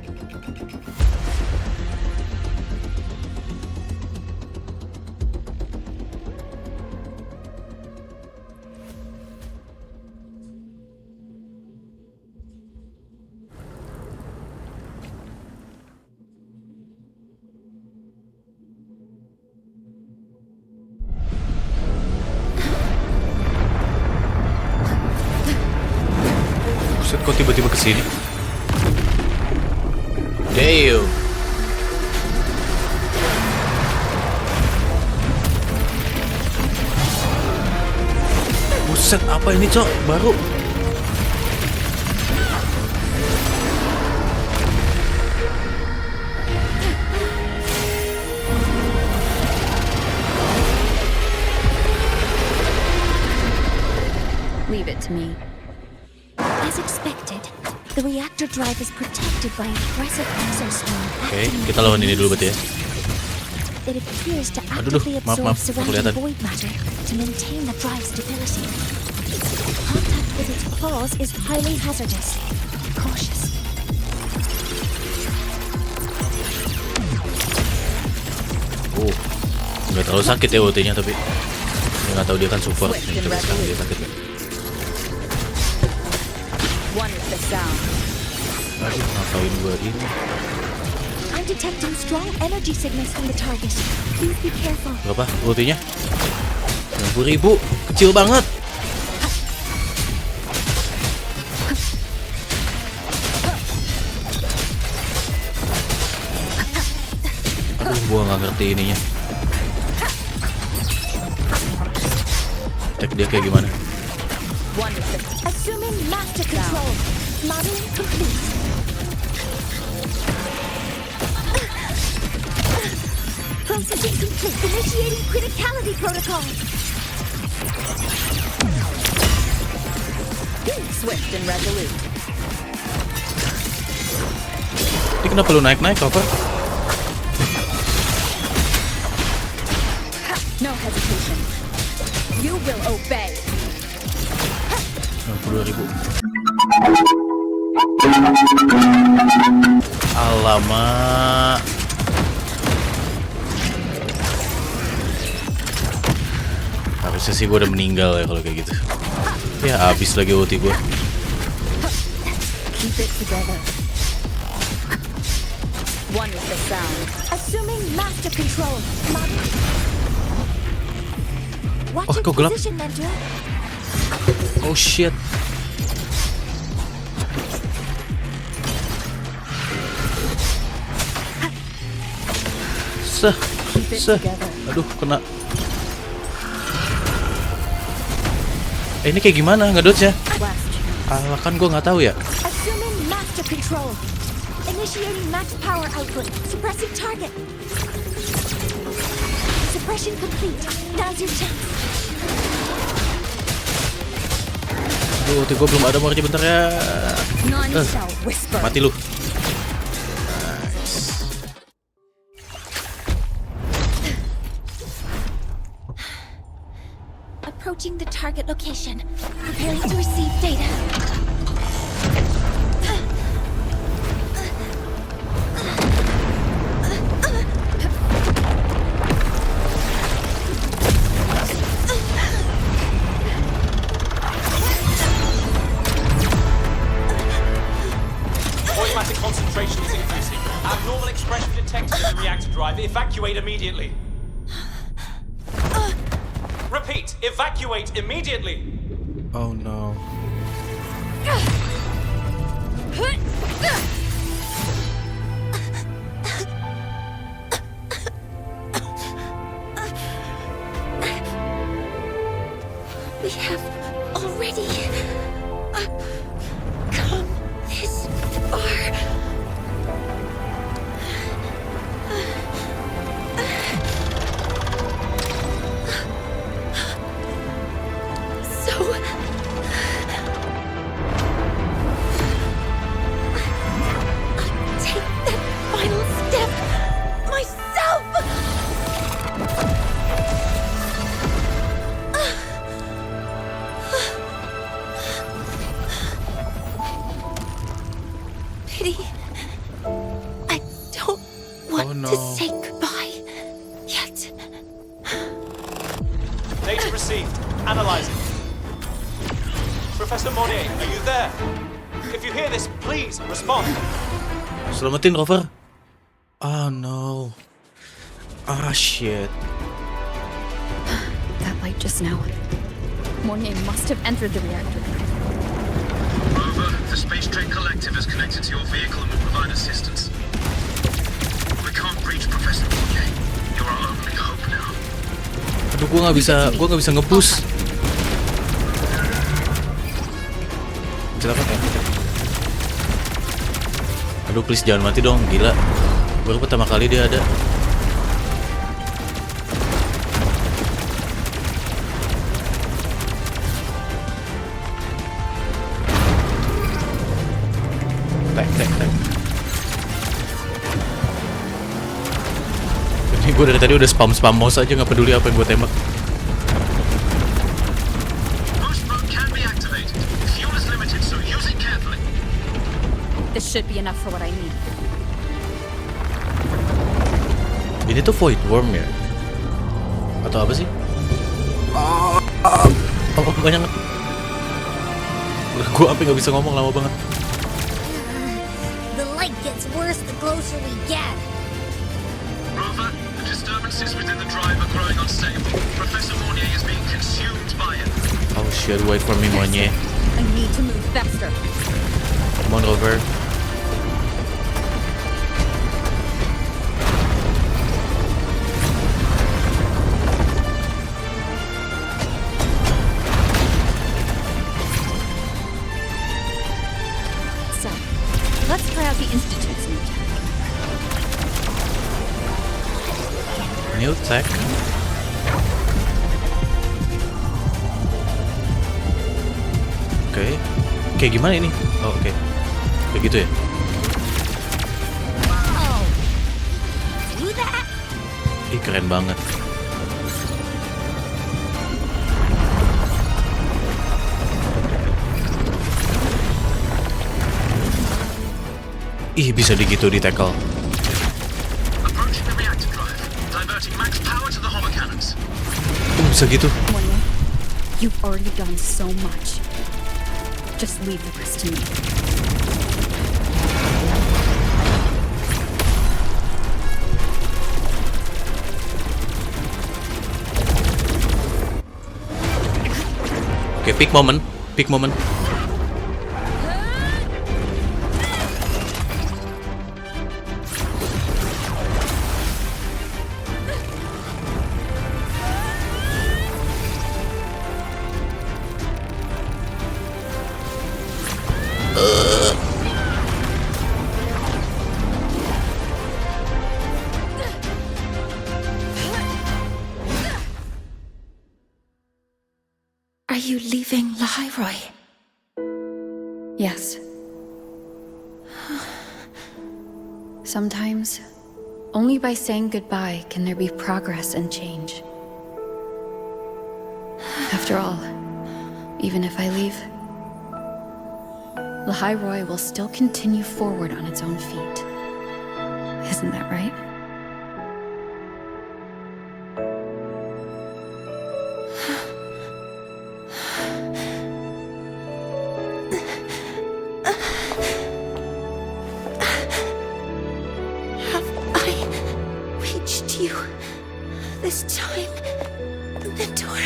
[SPEAKER 1] Buset, kok tiba-tiba kesini? Damn. Buset, apa ini, Cok? Baru.
[SPEAKER 8] Leave it to me.
[SPEAKER 3] As expected, the reactor drive is protected by aggressive exoskeleton.
[SPEAKER 1] Oke, kita lawan ini dulu berarti ya.
[SPEAKER 3] It appears to actively absorb surrounding void matter to maintain the drive stability. Contact with its claws is highly hazardous. Be cautious.
[SPEAKER 1] Nggak terlalu sakit ya OT-nya, tapi nggak tahu dia kan support. Ini coba sekarang dia sakit nggak? Aduh, ngapain gua ini?
[SPEAKER 3] I'm detecting strong energy signals from the target. Please be careful.
[SPEAKER 1] Berapa ultinya? 90.000, kecil banget. Aduh, gua nggak ngerti ininya. Cek dia kayak gimana?
[SPEAKER 3] Assuming master control. Modeling complete. Processing complete. Initiating criticality protocol.
[SPEAKER 16] Swift and resolute.
[SPEAKER 1] Ini kenapa lu naik-naik, Copper?
[SPEAKER 16] No hesitation. You will obey.
[SPEAKER 1] 62.000. Alamak. Harusnya sih gue udah meninggal ya kalau kayak gitu. ya, habis lagi ulti gue.
[SPEAKER 8] Keep it together. One is the sound.
[SPEAKER 3] Assuming master control. Watch
[SPEAKER 1] Oh,
[SPEAKER 3] your
[SPEAKER 1] kok gelap?
[SPEAKER 3] position, mentor.
[SPEAKER 1] Oh shit. Aduh, kena. Ini kayak gimana ngedodge ya? Alah, kan gue nggak tahu ya.
[SPEAKER 3] Assuming master control. Initiating max power output. Suppressing target. Suppression complete. Now's your chance.
[SPEAKER 1] Aduh, gue belum ada marnya bentar ya. Mati lu.
[SPEAKER 3] Approaching the target location. Preparing to receive data.
[SPEAKER 17] Automatic concentration is increasing. Abnormal expression detected in the reactor drive. Evacuate immediately. Repeat, evacuate immediately.
[SPEAKER 1] Oh no.
[SPEAKER 3] We have already come this far. So I'll take that final step myself. Pity. I don't want to say goodbye yet.
[SPEAKER 17] Data received. Analyzing. Professor Monnier, are you there? If you hear this, please respond.
[SPEAKER 1] Selamatin Rover. Oh no. Ah shit.
[SPEAKER 8] That light just now. Monnier must have entered the reactor.
[SPEAKER 14] Rover, the Space Trade Collective is connected to your vehicle and will provide assistance. We can't reach Professor Monnier. You're our only hope now.
[SPEAKER 1] Aduh, gue nggak bisa nge-push. Silakan ya. Aduh, please jangan mati dong, gila. Baru pertama kali dia ada. Tek. Ini gue dari tadi udah spam mouse aja, nggak peduli apa yang gue tembak.
[SPEAKER 8] This should be enough for what I need.
[SPEAKER 1] Ini tuh void worm ya? Atau apa sih? Oh, banyak. Gue sampai nggak bisa ngomong, lama banget.
[SPEAKER 5] The light gets worse the closer we get.
[SPEAKER 14] Rover, the disturbances within the drive are growing unstable. Professor Monnier is being consumed by it.
[SPEAKER 1] Oh shit, wait for me, Monnier.
[SPEAKER 8] I need to move faster.
[SPEAKER 1] Come on, Rover.
[SPEAKER 8] So, let's try out the Institute's new tech.
[SPEAKER 1] New tech. Oke. Kayak gimana ini? Oh, oke. Kayak gitu ya?
[SPEAKER 5] Wow. Do that?
[SPEAKER 1] Ih, keren banget. Ih, bisa digitu di tackle.
[SPEAKER 14] Approaching the reactor drive, diverting max power to the hollow cannons.
[SPEAKER 1] Bisa gitu.
[SPEAKER 8] Monnier, you've already done so much. Just leave the rest to me.
[SPEAKER 1] Okay, peak moment. Peak moment.
[SPEAKER 3] Are you leaving Lahairoi?
[SPEAKER 8] Yes. Sometimes, only by saying goodbye can there be progress and change. After all, even if I leave, Lahairoi will still continue forward on its own feet. Isn't that right?
[SPEAKER 3] This time, Mentor.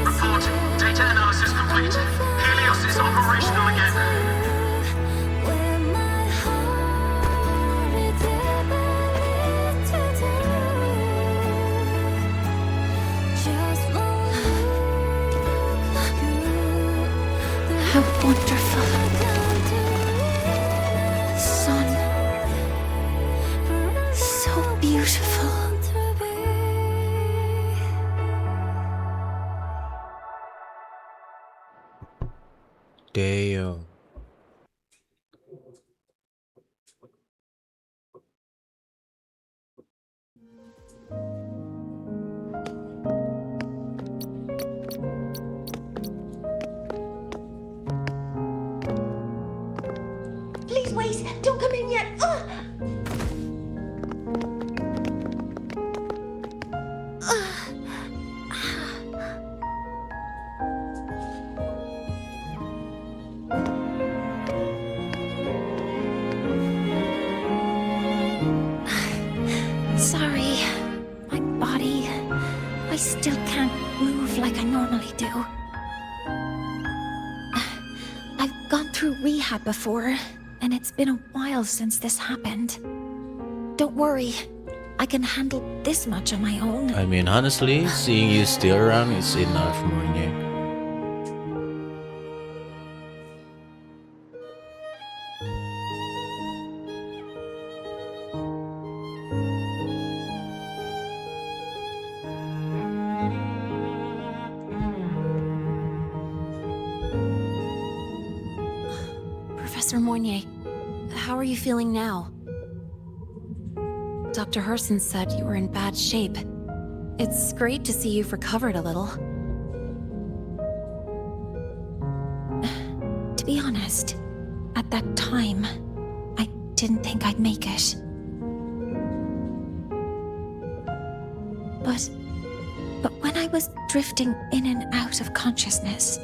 [SPEAKER 14] Report. Data analysis complete. Helios is operational again.
[SPEAKER 3] How wonderful. Sun. So beautiful.
[SPEAKER 1] Damn.
[SPEAKER 5] Please wait! Don't come in yet!
[SPEAKER 3] Sorry. My body. I still can't move like I normally do. I've gone through rehab before, and it's been a while since this happened. Don't worry. I can handle this much on my own.
[SPEAKER 1] I mean, honestly, seeing you still around is enough, Morning.
[SPEAKER 2] Professor Mournier, how are you feeling now? Dr. Herson said you were in bad shape. It's great to see you've recovered a little.
[SPEAKER 3] To be honest, at that time, I didn't think I'd make it. But when I was drifting in and out of consciousness,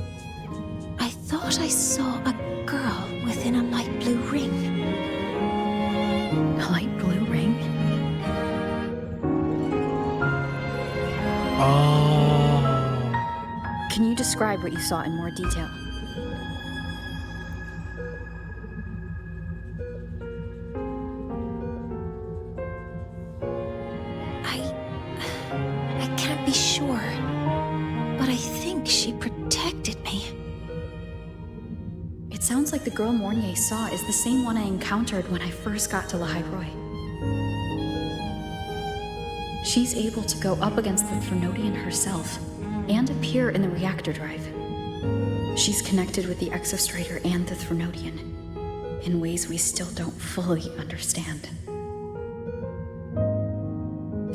[SPEAKER 3] I thought I saw a girl within a light blue ring.
[SPEAKER 8] A light blue ring?
[SPEAKER 1] Oh.
[SPEAKER 8] Can you describe what you saw in more detail?
[SPEAKER 3] I can't be sure, but I think she protected me.
[SPEAKER 8] It sounds like the girl Mournier saw is the same one I encountered when I first got to Lahairoi. She's able to go up against the Thrunodian herself and appear in the reactor drive. She's connected with the Exostrider and the Thrunodian in ways we still don't fully understand.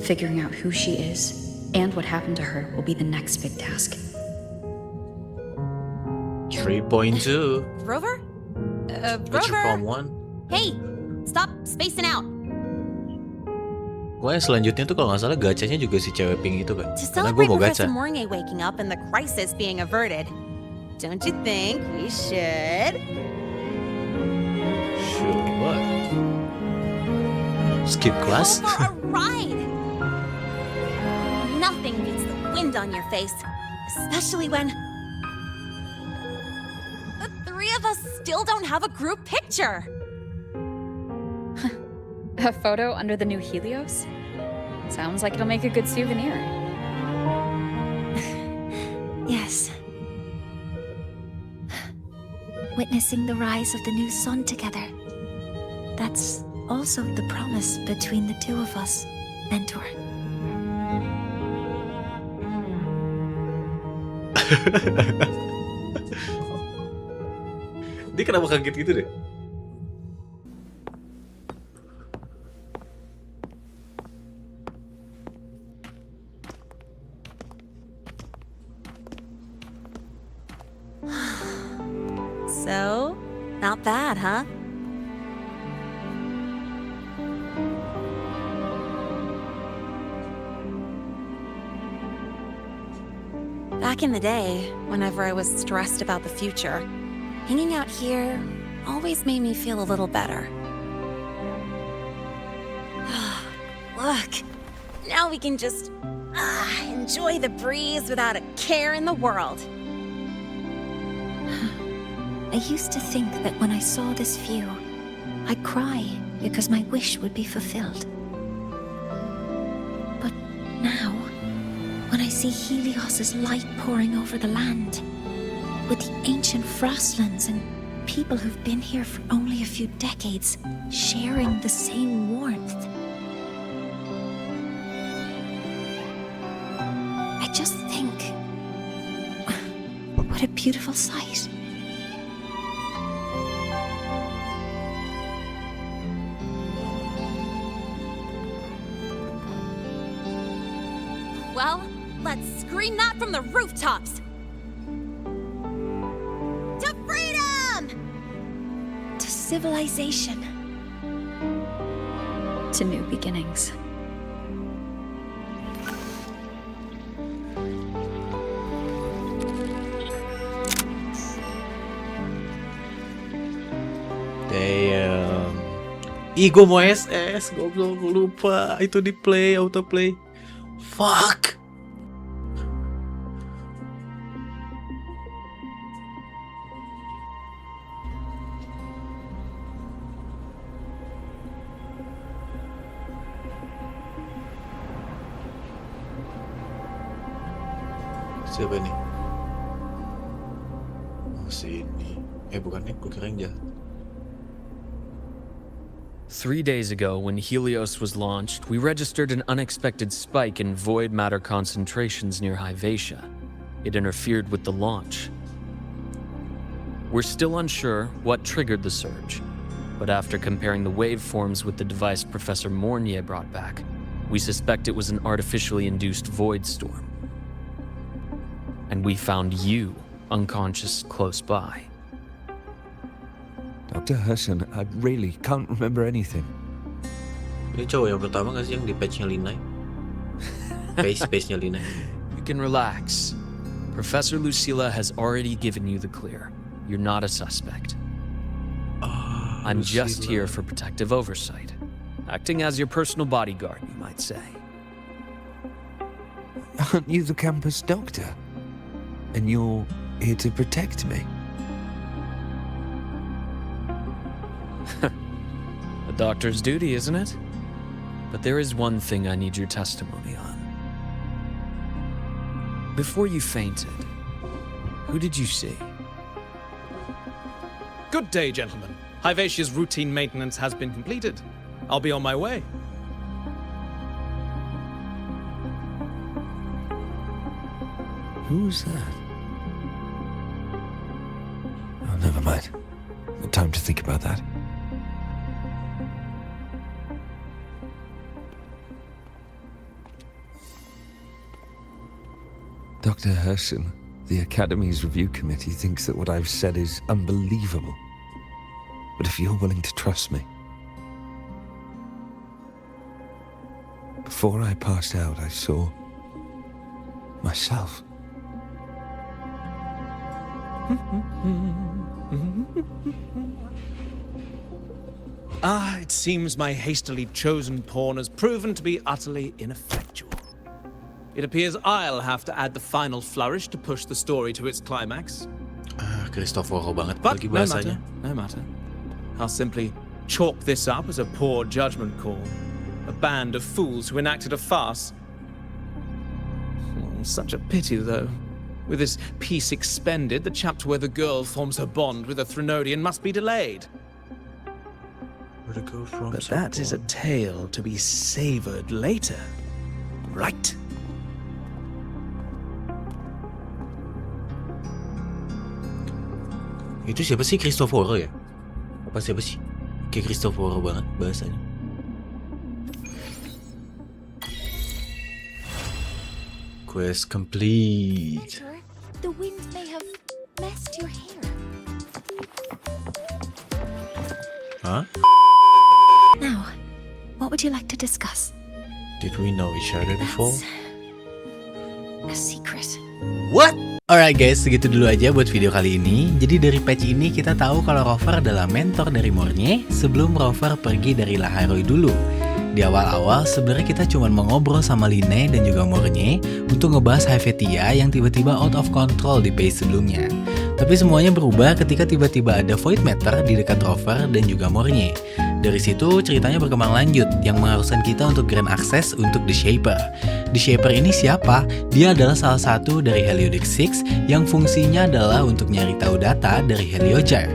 [SPEAKER 8] Figuring out who she is and what happened to her will be the next big task.
[SPEAKER 1] 3.2.
[SPEAKER 2] Rover?
[SPEAKER 1] What's your
[SPEAKER 2] Rover?
[SPEAKER 1] form 1?
[SPEAKER 2] Hey, stop spacing out.
[SPEAKER 1] Pokoknya selanjutnya tuh kalau nggak salah gachanya juga si cewek pink itu kan.
[SPEAKER 2] To
[SPEAKER 1] Karena gue
[SPEAKER 2] celebrate
[SPEAKER 1] mau gacha.
[SPEAKER 2] Professor Mornay waking up and the crisis being averted, don't you think we should?
[SPEAKER 1] Sure, what? Skip class?
[SPEAKER 2] Go for a ride! Nothing beats the wind on your face, especially when the three of us still don't have a group picture.
[SPEAKER 8] A photo under the new Helios? Sounds like it'll make a good souvenir.
[SPEAKER 3] Yes. Witnessing the rise of the new sun together. That's also the promise between the two of us, Mentor.
[SPEAKER 1] Dia kenapa kaget gitu deh?
[SPEAKER 2] So, not bad, huh? Back in the day, whenever I was stressed about the future, hanging out here always made me feel a little better. Look, now we can just enjoy the breeze without a care in the world.
[SPEAKER 3] I used to think that when I saw this view, I'd cry because my wish would be fulfilled. But now, when I see Helios's light pouring over the land, with the ancient frostlands and people who've been here for only a few decades sharing the same warmth, I just think, what a beautiful sight.
[SPEAKER 2] Well, let's scream that from the rooftops! To freedom!
[SPEAKER 3] To civilization.
[SPEAKER 8] To new beginnings.
[SPEAKER 1] Damn. Ih, gue mau SS, goblok, lupa itu di play, autoplay. Fuck. Siapa nih? Oh, si ini. Bukannya, gue kira yang jahat.
[SPEAKER 6] 3 days ago, when Helios was launched, we registered an unexpected spike in void matter concentrations near Hyvatia. It interfered with the launch. We're still unsure what triggered the surge, but after comparing the waveforms with the device Professor Mornier brought back, we suspect it was an artificially induced void storm. And we found you unconscious close by.
[SPEAKER 18] Dr. Herson, I really can't remember anything.
[SPEAKER 1] Ini cowok yang pertama gak sih yang di patch-nya Linai? Face-nya Linai.
[SPEAKER 6] You can relax. Professor Lucilla has already given you the clear. You're not a suspect. I'm just here for protective oversight. Acting as your personal bodyguard, you might say.
[SPEAKER 18] Aren't you the campus doctor? And you're here to protect me?
[SPEAKER 6] A doctor's duty, isn't it? But there is one thing I need your testimony on. Before you fainted, who did you see?
[SPEAKER 9] Good day, gentlemen. Hyvatia's routine maintenance has been completed. I'll be on my way.
[SPEAKER 18] Who's that? Oh, never mind. No time to think about that. Dr. Herson, the Academy's review committee thinks that what I've said is unbelievable. But if you're willing to trust me... Before I passed out, I saw myself.
[SPEAKER 9] It seems my hastily chosen pawn has proven to be utterly ineffectual. It appears I'll have to add the final flourish to push the story to its climax.
[SPEAKER 1] Cristoforo banget
[SPEAKER 9] But
[SPEAKER 1] lagi
[SPEAKER 9] no
[SPEAKER 1] bahasanya.
[SPEAKER 9] matter. I'll simply chalk this up as a poor judgment call. A band of fools who enacted a farce. Such a pity, though. With this piece expended, the chapter where the girl forms her bond with a Threnodian must be delayed. But that is a tale to be savored later, right?
[SPEAKER 1] Itu siapa sih, Cristoforo ya? Apa siapa sih? Kayak Cristoforo banget bahasanya. Quest complete.
[SPEAKER 3] The wind may have messed your hair.
[SPEAKER 1] Huh?
[SPEAKER 3] Now, what would you like to discuss?
[SPEAKER 1] Did we know each other before?
[SPEAKER 3] A secret.
[SPEAKER 1] What? Alright guys, segitu dulu aja buat video kali ini. Jadi dari patch ini kita tahu kalau Rover adalah mentor dari Mornye sebelum Rover pergi dari Laharoy dulu. Di awal-awal sebenarnya kita cuma mau ngobrol sama Line dan juga Mornye untuk ngebahas Helvetia yang tiba-tiba out of control di page sebelumnya. Tapi semuanya berubah ketika tiba-tiba ada void matter di dekat Rover dan juga Mornye. Dari situ ceritanya berkembang lanjut yang mengharuskan kita untuk grand access untuk The Shaper. The Shaper ini siapa? Dia adalah salah satu dari Heliodic Six yang fungsinya adalah untuk nyari tahu data dari Heliojar.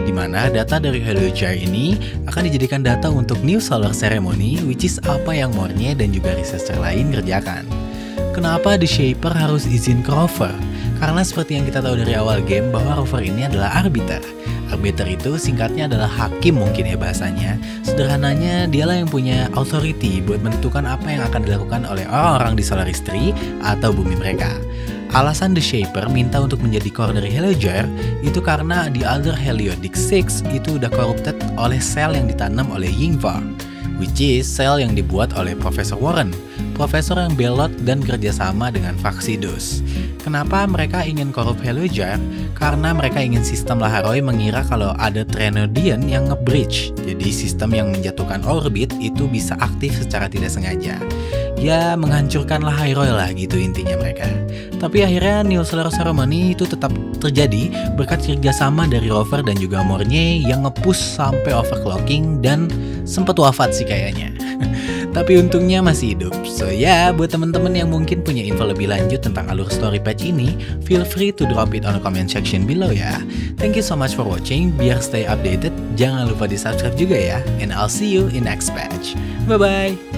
[SPEAKER 1] Di mana data dari Heliojar ini akan dijadikan data untuk New Solar Ceremony, which is apa yang Mornye dan juga researcher lain kerjakan. Kenapa The Shaper harus izin ke Rover? Karena seperti yang kita tahu dari awal game bahwa Rover ini adalah arbiter. Arbiter itu singkatnya adalah hakim mungkin ya bahasanya. Sederhananya dialah yang punya authority buat menentukan apa yang akan dilakukan oleh orang-orang di Solaris Tree atau bumi mereka. Alasan The Shaper minta untuk menjadi core dari Heliojar itu karena the other Heliodic Six itu udah corrupted oleh sel yang ditanam oleh Yingvar, which is sel yang dibuat oleh Profesor Warren, profesor yang belot dan kerjasama dengan faksi DOS. Kenapa mereka ingin korup Heliojar? Karena mereka ingin sistem Laharoy mengira kalau ada Threnodian yang nge-breach. Jadi sistem yang menjatuhkan orbit itu bisa aktif secara tidak sengaja. Ya menghancurkan Laharoy lah gitu intinya mereka. Tapi akhirnya New Solar Ceremony itu tetap terjadi berkat kerjasama dari Rover dan juga Mornye yang nge-push sampai overclocking dan sempat wafat sih kayaknya. Tapi untungnya masih hidup. So ya, buat temen-temen yang mungkin punya info lebih lanjut tentang alur story patch ini, feel free to drop it on the comment section below ya. Thank you so much for watching. Biar stay updated, jangan lupa di subscribe juga ya. And I'll see you in next patch. Bye bye.